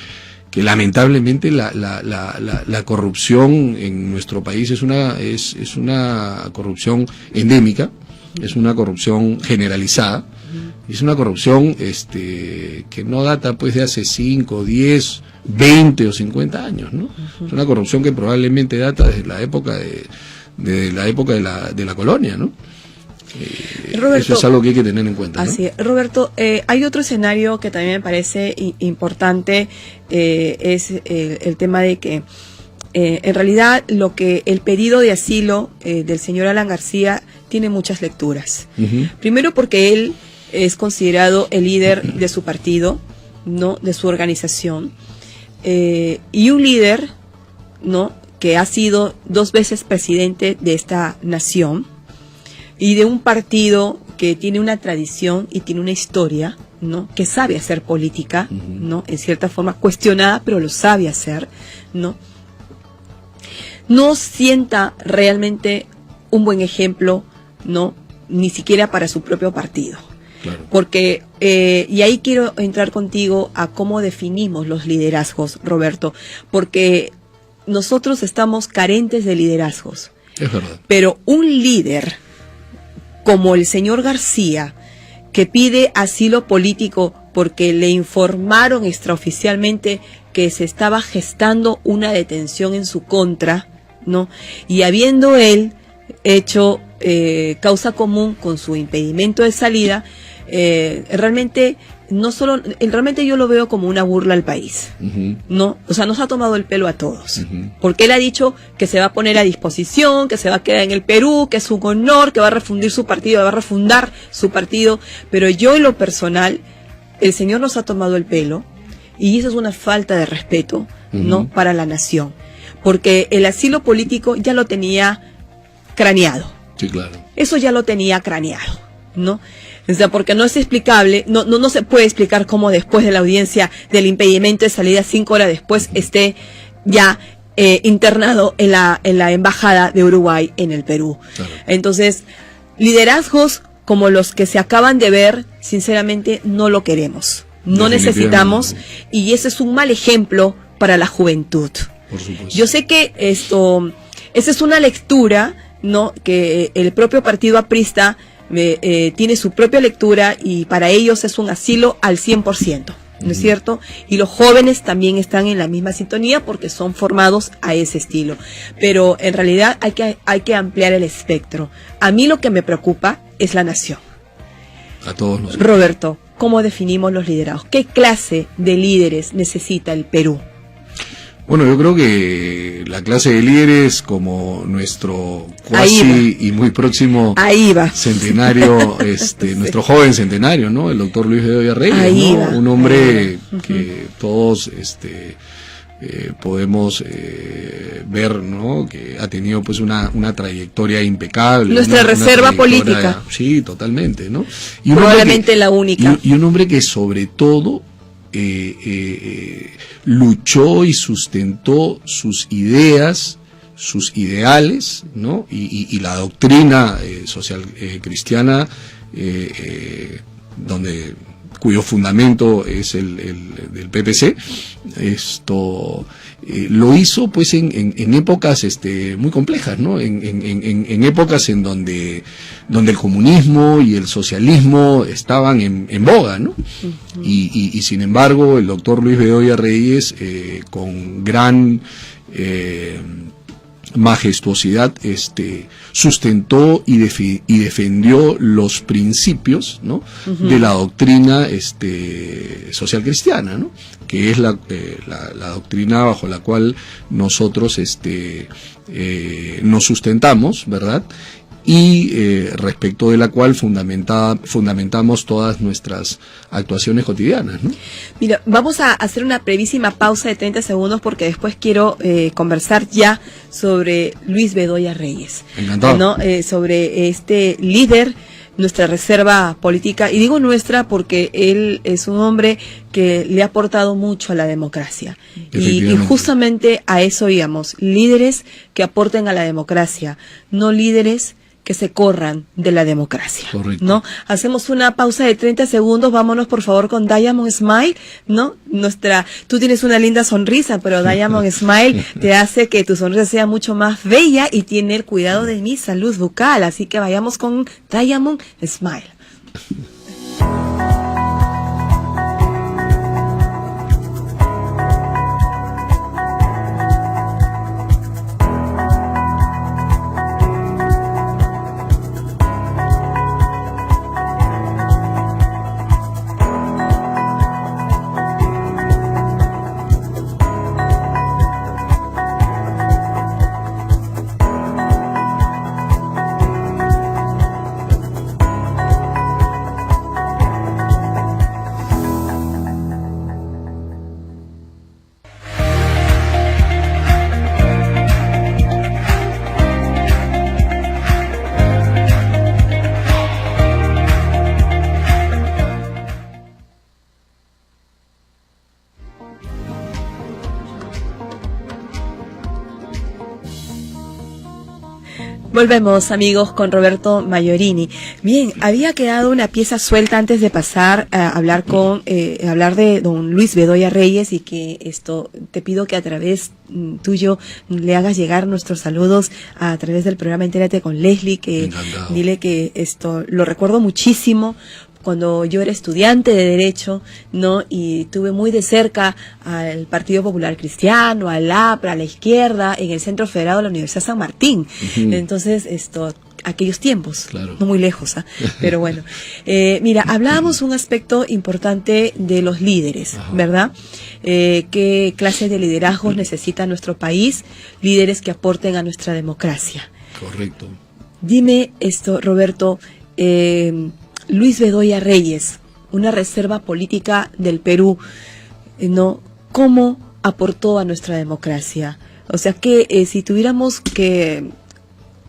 lamentablemente la corrupción en nuestro país es una corrupción endémica, es una corrupción generalizada, es una corrupción que no data pues de hace 5, 10, 20 o 50 años, ¿no? Es una corrupción que probablemente data desde la época de la colonia, ¿no? Roberto, eso es algo que hay que tener en cuenta, ¿no? Así es. Roberto, hay otro escenario que también me parece importante, es el tema de que en realidad el pedido de asilo del señor Alan García tiene muchas lecturas. Primero porque él es considerado el líder de su partido, ¿no? De su organización, y un líder, ¿no? Que ha sido 2 veces presidente de esta nación, y de un partido que tiene una tradición y tiene una historia, ¿no? Que sabe hacer política, ¿no? En cierta forma cuestionada, pero lo sabe hacer, ¿no? No sienta realmente un buen ejemplo, ¿no? Ni siquiera para su propio partido. Claro. Porque, y ahí quiero entrar contigo a cómo definimos los liderazgos, Roberto, porque nosotros estamos carentes de liderazgos. Es verdad. Pero un líder como el señor García, que pide asilo político porque le informaron extraoficialmente que se estaba gestando una detención en su contra, ¿no? Y habiendo él hecho causa común con su impedimento de salida, realmente no solo, realmente yo lo veo como una burla al país, ¿no? O sea, nos ha tomado el pelo a todos, porque él ha dicho que se va a poner a disposición, que se va a quedar en el Perú, que es un honor, que va a refundar su partido, pero yo en lo personal, el señor nos ha tomado el pelo, y eso es una falta de respeto, ¿no? Para la nación, porque el asilo político ya lo tenía craneado. Sí, claro. Eso ya lo tenía craneado, ¿no? O sea, porque no es explicable, no se puede explicar cómo después de la audiencia del impedimento de salida 5 horas después esté ya internado en la embajada de Uruguay en el Perú. Claro. Entonces, liderazgos como los que se acaban de ver, sinceramente no lo queremos, no necesitamos, y ese es un mal ejemplo para la juventud. Por supuesto. Yo sé que esa es una lectura, ¿no? Que el propio partido aprista tiene su propia lectura, y para ellos es un asilo al 100%, ¿no es cierto? Y los jóvenes también están en la misma sintonía porque son formados a ese estilo. Pero en realidad hay que ampliar el espectro. A mí lo que me preocupa es la nación. A todos nosotros. Roberto, ¿cómo definimos los liderados? ¿Qué clase de líderes necesita el Perú? Bueno, yo creo que la clase de líderes, como nuestro cuasi y muy próximo centenario, sí. Nuestro joven centenario, ¿no? El doctor Luis Bedoya Reyes, ¿no? Un hombre que todos podemos ver, ¿no? Que ha tenido pues una trayectoria impecable. Nuestra reserva política. Sí, totalmente, ¿no? Y probablemente la única. Y un hombre que sobre todo luchó y sustentó sus ideas, sus ideales, ¿no? Y la doctrina social cristiana, cuyo fundamento es el del PPC. Lo hizo pues en épocas muy complejas, ¿no? En épocas en donde el comunismo y el socialismo estaban en boga, ¿no? Y sin embargo el doctor Luis Bedoya Reyes, con gran majestuosidad, sustentó y defendió los principios, ¿no? De la doctrina social cristiana, ¿no? Que es la doctrina bajo la cual nosotros nos sustentamos, ¿verdad? Y respecto de la cual fundamentamos todas nuestras actuaciones cotidianas, ¿no? Mira, vamos a hacer una brevísima pausa de 30 segundos porque después quiero conversar ya sobre Luis Bedoya Reyes. Encantado. ¿No? Sobre este líder, nuestra reserva política, y digo nuestra porque él es un hombre que le ha aportado mucho a la democracia, y justamente a eso íbamos, líderes que aporten a la democracia, no líderes que se corran de la democracia. Correcto. ¿No? Hacemos una pausa de 30 segundos, vámonos por favor con Diamond Smile, ¿no? Tú tienes una linda sonrisa, pero Diamond Smile te hace que tu sonrisa sea mucho más bella y tiene el cuidado de mi salud bucal, así que vayamos con Diamond Smile. Volvemos, amigos, con Roberto Maiorini. Bien, había quedado una pieza suelta antes de pasar a hablar de don Luis Bedoya Reyes, y que te pido que a través tuyo le hagas llegar nuestros saludos a través del programa Entérate con Leslie, que encantado. Dile que lo recuerdo muchísimo cuando yo era estudiante de Derecho, ¿no? Y tuve muy de cerca al Partido Popular Cristiano, al APRA, a la izquierda, en el Centro Federado de la Universidad San Martín. Entonces, aquellos tiempos, Claro. no muy lejos, pero bueno. Mira, hablábamos un aspecto importante de los líderes, Ajá. ¿verdad? ¿Qué clase de liderazgos necesita nuestro país? Líderes que aporten a nuestra democracia. Correcto. Dime esto, Roberto, Luis Bedoya Reyes, una reserva política del Perú, ¿no? ¿Cómo aportó a nuestra democracia? O sea que si tuviéramos que,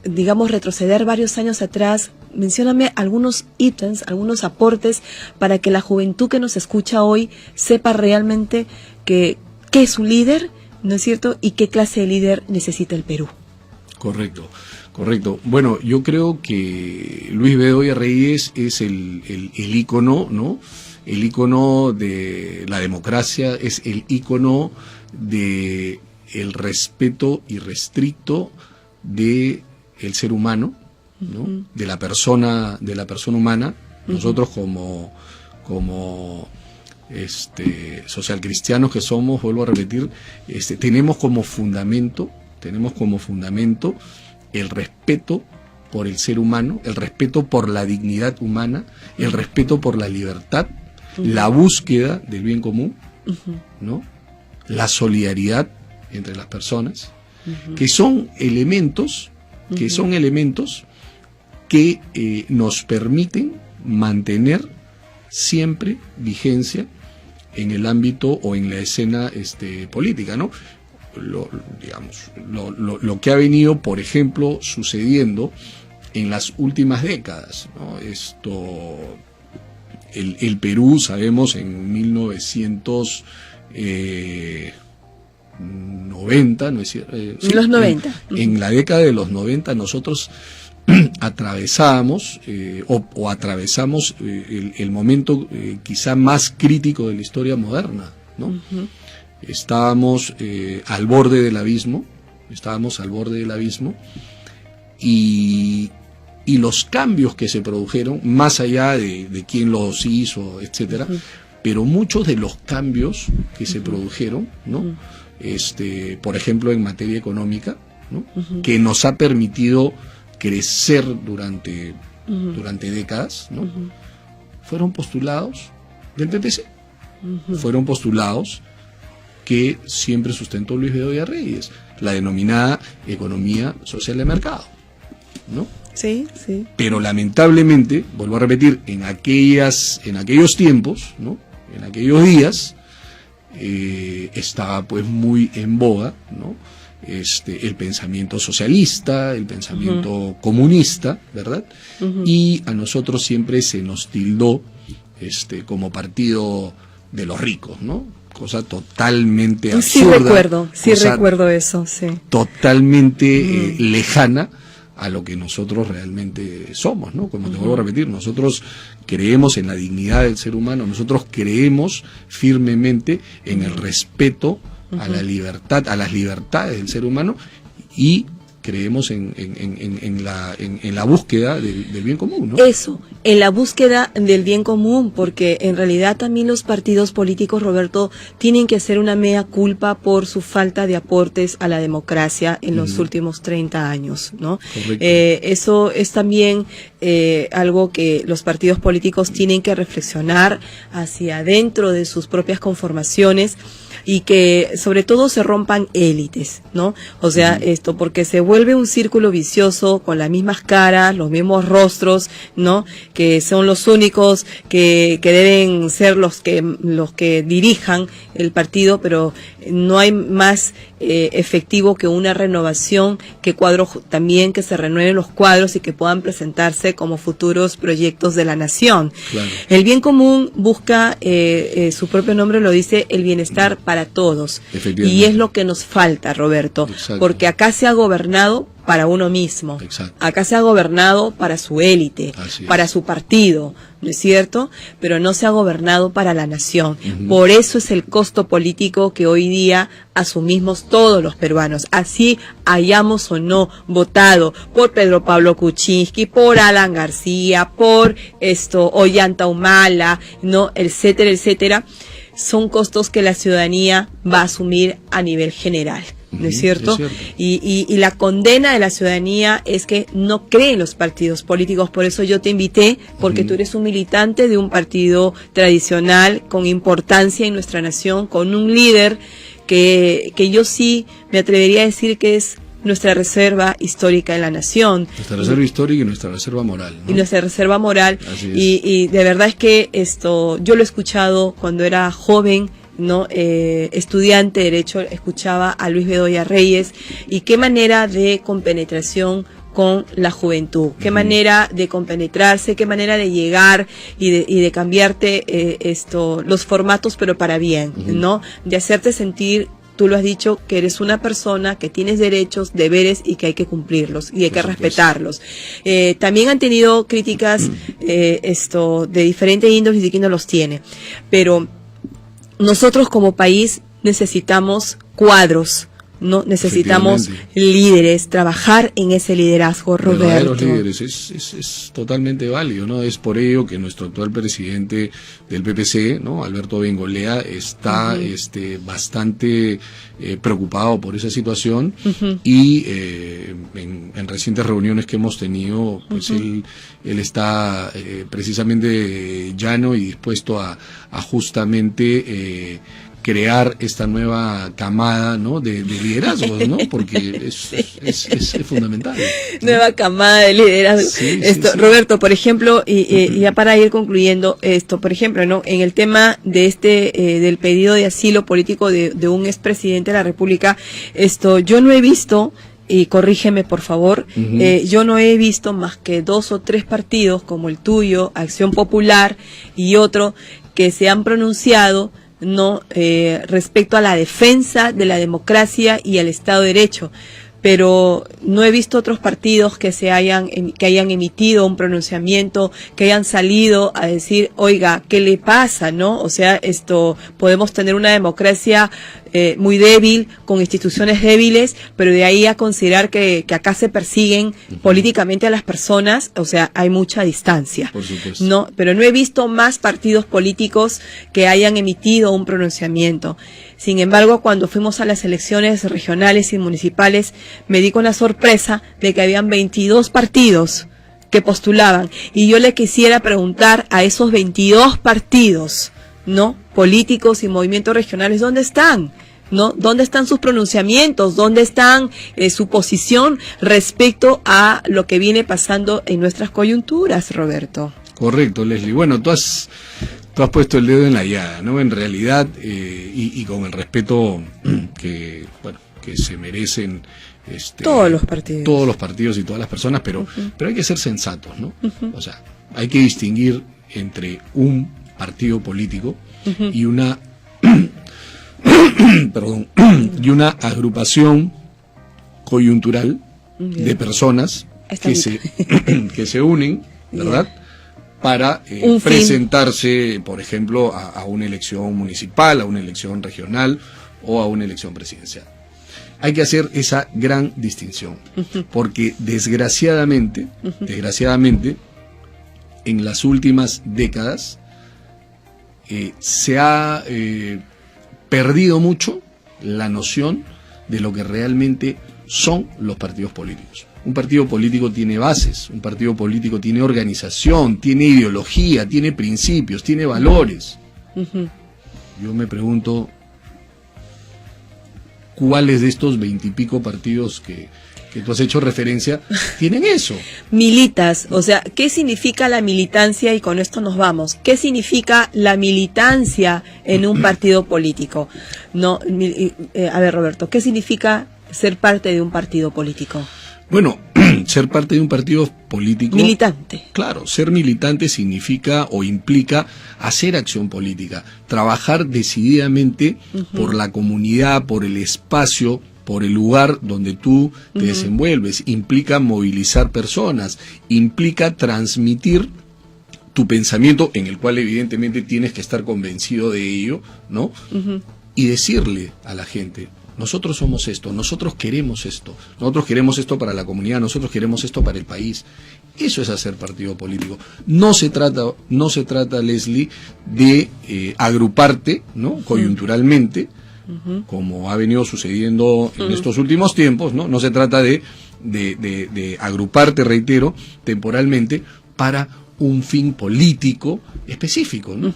digamos, retroceder varios años atrás, mencióname algunos ítems, algunos aportes para que la juventud que nos escucha hoy sepa realmente qué es un líder, ¿no es cierto? Y qué clase de líder necesita el Perú. Correcto, correcto. Bueno, yo creo que Luis Bedoya Reyes es el ícono, ¿no? El ícono de la democracia, es el ícono de el respeto irrestricto de el ser humano, ¿no? Uh-huh. de la persona humana. Uh-huh. Nosotros como socialcristianos que somos, vuelvo a repetir, tenemos como fundamento el respeto por el ser humano, el respeto por la dignidad humana, el respeto por la libertad, uh-huh. la búsqueda del bien común, uh-huh. ¿no? La solidaridad entre las personas, uh-huh. que son elementos que nos permiten mantener siempre vigencia en el ámbito o en la escena política, ¿no? Lo que ha venido, por ejemplo, sucediendo en las últimas décadas, ¿no? El Perú, sabemos, en 1990, ¿no es cierto? Los 90. En la década de los 90 nosotros atravesamos el momento quizá más crítico de la historia moderna, ¿no? Uh-huh. Estábamos al borde del abismo, y los cambios que se produjeron, más allá de quién los hizo, etcétera, uh-huh. pero muchos de los cambios que se produjeron, ¿no? Uh-huh. Por ejemplo, en materia económica, ¿no? Uh-huh. que nos ha permitido crecer durante décadas, ¿no? Uh-huh. fueron postulados del PPC, uh-huh. fueron postulados que siempre sustentó Luis Bedoya Reyes, la denominada economía social de mercado, ¿no? Sí, sí. Pero lamentablemente, vuelvo a repetir, en aquellos tiempos, ¿no? En aquellos días, estaba pues muy en boga, ¿no? El pensamiento socialista, el pensamiento uh-huh. comunista, ¿verdad? Uh-huh. Y a nosotros siempre se nos tildó como partido de los ricos, ¿no? Cosa totalmente absurda. Sí recuerdo eso, sí. Totalmente lejana a lo que nosotros realmente somos, ¿no? Como te vuelvo a repetir, nosotros creemos en la dignidad del ser humano, nosotros creemos firmemente en el respeto a la libertad, a las libertades del ser humano, y creemos en la búsqueda del bien común, ¿no? Eso, en la búsqueda del bien común, porque en realidad también los partidos políticos, Roberto, tienen que hacer una mea culpa por su falta de aportes a la democracia en los últimos 30 años, ¿no? Eso es también algo que los partidos políticos tienen que reflexionar hacia adentro de sus propias conformaciones, y que sobre todo se rompan élites, ¿no? O sea, porque se vuelve un círculo vicioso con las mismas caras, los mismos rostros, ¿no? Que son los únicos que deben ser los que dirijan el partido, pero no hay más efectivo que una renovación, que se renueven los cuadros y que puedan presentarse como futuros proyectos de la nación. Claro. El bien común busca, su propio nombre lo dice, el bienestar para todos. Y es lo que nos falta, Roberto. Exacto. Porque acá se ha gobernado para uno mismo. Exacto. Acá se ha gobernado para su élite, para su partido, ¿no es cierto? Pero no se ha gobernado para la nación. Uh-huh. Por eso es el costo político que hoy día asumimos todos los peruanos. Así hayamos o no votado por Pedro Pablo Kuczynski, por Alan García, por Ollanta Humala, ¿no? Etcétera, etcétera. Son costos que la ciudadanía va a asumir a nivel general. ¿no es cierto? Es cierto. Y la condena de la ciudadanía es que no cree en los partidos políticos. Por eso yo te invité, porque tú eres un militante de un partido tradicional con importancia en nuestra nación, con un líder que yo sí me atrevería a decir que es nuestra reserva histórica en la nación. Nuestra reserva histórica y nuestra reserva moral, ¿no? Y nuestra reserva moral. Así es. Y de verdad es que yo lo he escuchado cuando era joven, ¿no? Estudiante de Derecho, escuchaba a Luis Bedoya Reyes, y qué manera de compenetración con la juventud, qué manera de compenetrarse, qué manera de llegar y de cambiarte los formatos, pero para bien, ¿no? De hacerte sentir, tú lo has dicho, que eres una persona que tienes derechos, deberes y que hay que cumplirlos y hay que respetarlos. También han tenido críticas de diferentes índoles y quién no los tiene, pero nosotros como país necesitamos cuadros, ¿no? Necesitamos líderes, trabajar en ese liderazgo, Roberto. Verdaderos líderes, es totalmente válido, ¿no? Es por ello que nuestro actual presidente del PPC, ¿no? Alberto Bengolea, está bastante preocupado por esa situación y en recientes reuniones que hemos tenido, pues él está precisamente llano y dispuesto a justamente crear esta nueva camada, ¿no? de liderazgos, ¿no? Porque es fundamental, ¿no? Nueva camada de liderazgo. Sí, Roberto, por ejemplo, y ya para ir concluyendo por ejemplo, ¿no? En el tema de del pedido de asilo político de un expresidente de la República, yo no he visto, y corrígeme por favor, yo no he visto más que 2 o 3 partidos como el tuyo, Acción Popular y otro, que se han pronunciado, ¿no? Respecto a la defensa de la democracia y al Estado de Derecho, pero no he visto otros partidos que hayan emitido un pronunciamiento, que hayan salido a decir, oiga, ¿qué le pasa, no? O sea, podemos tener una democracia muy débil, con instituciones débiles, pero de ahí a considerar que acá se persiguen políticamente a las personas, o sea, hay mucha distancia. Por supuesto. No, pero no he visto más partidos políticos que hayan emitido un pronunciamiento. Sin embargo, cuando fuimos a las elecciones regionales y municipales, me di con la sorpresa de que habían 22 partidos que postulaban. Y yo le quisiera preguntar a esos 22 partidos, ¿no? Políticos y movimientos regionales, ¿dónde están? ¿No? ¿Dónde están sus pronunciamientos? ¿Dónde están su posición respecto a lo que viene pasando en nuestras coyunturas, Roberto? Correcto, Leslie. Bueno, tú has puesto el dedo en la llaga, ¿no? En realidad, y con el respeto que se merecen todos los partidos y todas las personas, pero hay que ser sensatos, ¿no? O sea, hay que distinguir entre un partido político y una y una agrupación coyuntural de personas que se unen, ¿verdad? Para presentarse, por ejemplo, a una elección municipal, a una elección regional o a una elección presidencial. Hay que hacer esa gran distinción, porque desgraciadamente, en las últimas décadas se ha perdido mucho la noción de lo que realmente son los partidos políticos. Un partido político tiene bases, un partido político tiene organización, tiene ideología, tiene principios, tiene valores. Yo me pregunto, ¿cuáles de estos 20 y pico partidos que tú has hecho referencia tienen eso? Militas, o sea, ¿qué significa la militancia? Y con esto nos vamos. ¿Qué significa la militancia en un partido político? No, a ver, Roberto, ¿qué significa ser parte de un partido político? Bueno, ser parte de un partido político... Militante. Claro, ser militante significa o implica hacer acción política, trabajar decididamente por la comunidad, por el espacio, por el lugar donde tú te desenvuelves. Implica movilizar personas, implica transmitir tu pensamiento, en el cual evidentemente tienes que estar convencido de ello, ¿no? Y decirle a la gente: nosotros somos esto, nosotros queremos esto para la comunidad, nosotros queremos esto para el país. Eso es hacer partido político. No se trata, Leslie, de agruparte, ¿no? Coyunturalmente, como ha venido sucediendo en estos últimos tiempos, ¿no? No se trata de agrupar, te reitero, temporalmente para un fin político específico, ¿no?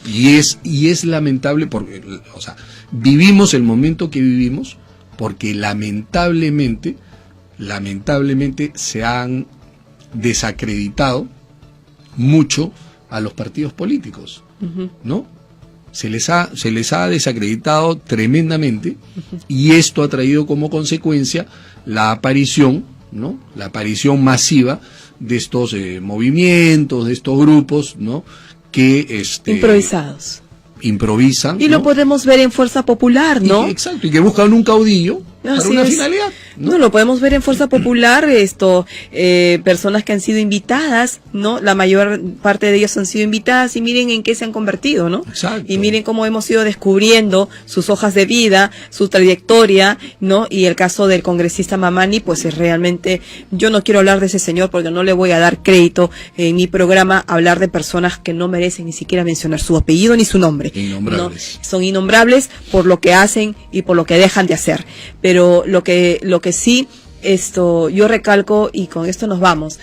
Y es lamentable porque, o sea, vivimos el momento que vivimos porque lamentablemente se han desacreditado mucho a los partidos políticos, ¿no? Se les ha desacreditado tremendamente, y esto ha traído como consecuencia la aparición, ¿no? La aparición masiva de estos movimientos, de estos grupos, ¿no? Que improvisan, y ¿no? lo podemos ver en Fuerza Popular, ¿no? Exacto, y que buscan un caudillo para una finalidad, ¿no? No, lo podemos ver en Fuerza Popular, personas que han sido invitadas, ¿no? La mayor parte de ellos han sido invitadas, y miren en qué se han convertido, ¿no? Exacto. Y miren cómo hemos ido descubriendo sus hojas de vida, su trayectoria, ¿no? Y el caso del congresista Mamani, pues es realmente, yo no quiero hablar de ese señor porque no le voy a dar crédito en mi programa, hablar de personas que no merecen ni siquiera mencionar su apellido ni su nombre. Innombrables. ¿No? Son innombrables por lo que hacen y por lo que dejan de hacer. Pero lo que sí, yo recalco, y con esto nos vamos,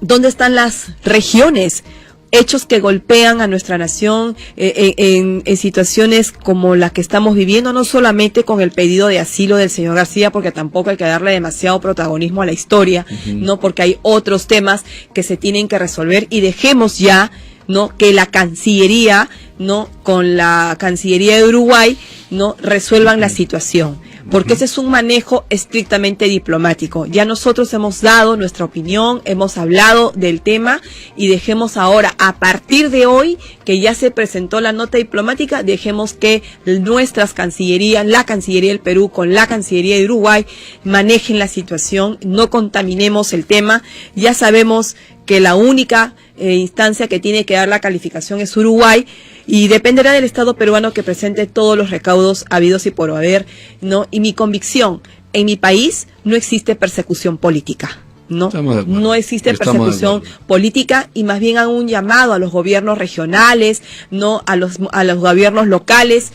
¿dónde están las regiones? Hechos que golpean a nuestra nación en situaciones como la que estamos viviendo, no solamente con el pedido de asilo del señor García, porque tampoco hay que darle demasiado protagonismo a la historia, no, porque hay otros temas que se tienen que resolver, y dejemos ya, ¿no?, que la Cancillería, ¿no?, con la Cancillería de Uruguay, ¿no?, resuelvan la situación, porque ese es un manejo estrictamente diplomático. Ya nosotros hemos dado nuestra opinión, hemos hablado del tema, y dejemos ahora, a partir de hoy, que ya se presentó la nota diplomática, dejemos que nuestras cancillerías, la Cancillería del Perú con la Cancillería de Uruguay, manejen la situación, no contaminemos el tema. Ya sabemos que la única instancia que tiene que dar la calificación es Uruguay, y dependerá del Estado peruano que presente todos los recaudos habidos y por haber, ¿no? Y mi convicción, en mi país no existe persecución política, ¿no? No existe persecución política, y más bien hago un llamado a los gobiernos regionales, ¿no?, a los gobiernos locales,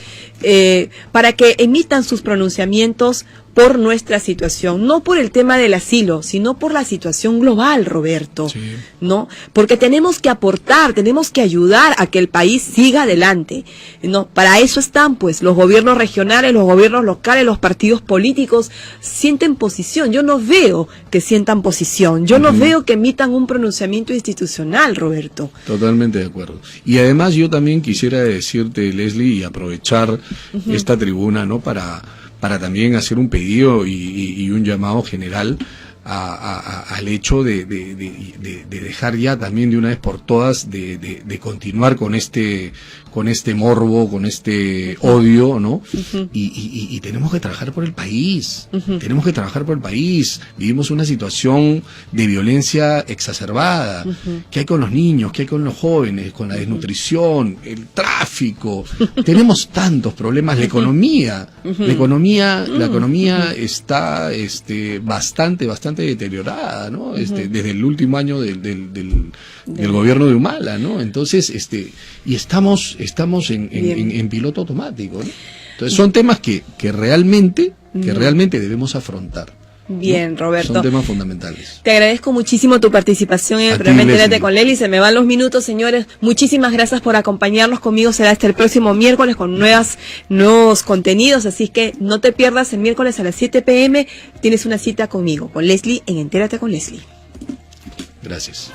para que emitan sus pronunciamientos por nuestra situación, no por el tema del asilo, sino por la situación global, Roberto, ¿no? Porque tenemos que aportar, tenemos que ayudar a que el país siga adelante, ¿no? Para eso están, pues, los gobiernos regionales, los gobiernos locales, los partidos políticos sienten posición. Yo no veo que sientan posición, yo no veo que emitan un pronunciamiento institucional, Roberto. Totalmente de acuerdo. Y además yo también quisiera decirte, Leslie, y aprovechar esta tribuna, ¿no?, para también hacer un pedido y un llamado general al hecho de dejar ya también de una vez por todas de continuar con este morbo, con este odio, ¿no? Y tenemos que trabajar por el país, tenemos que trabajar por el país. Vivimos una situación de violencia exacerbada, que hay con los niños, que hay con los jóvenes, con la desnutrición, el tráfico, tenemos tantos problemas, la economía está bastante deteriorada, ¿no? Desde el último año del gobierno de Humala, ¿no? Entonces, y estamos en piloto automático, ¿no? Entonces son temas que realmente debemos afrontar. Bien, ¿no? Roberto. Son temas fundamentales. Te agradezco muchísimo tu participación en el programa Entérate con Leslie. Se me van los minutos, señores. Muchísimas gracias por acompañarnos. Conmigo será hasta el próximo miércoles con nuevos contenidos. Así que no te pierdas, el miércoles a las 7 p.m. tienes una cita conmigo, con Leslie, en Entérate con Leslie. Gracias.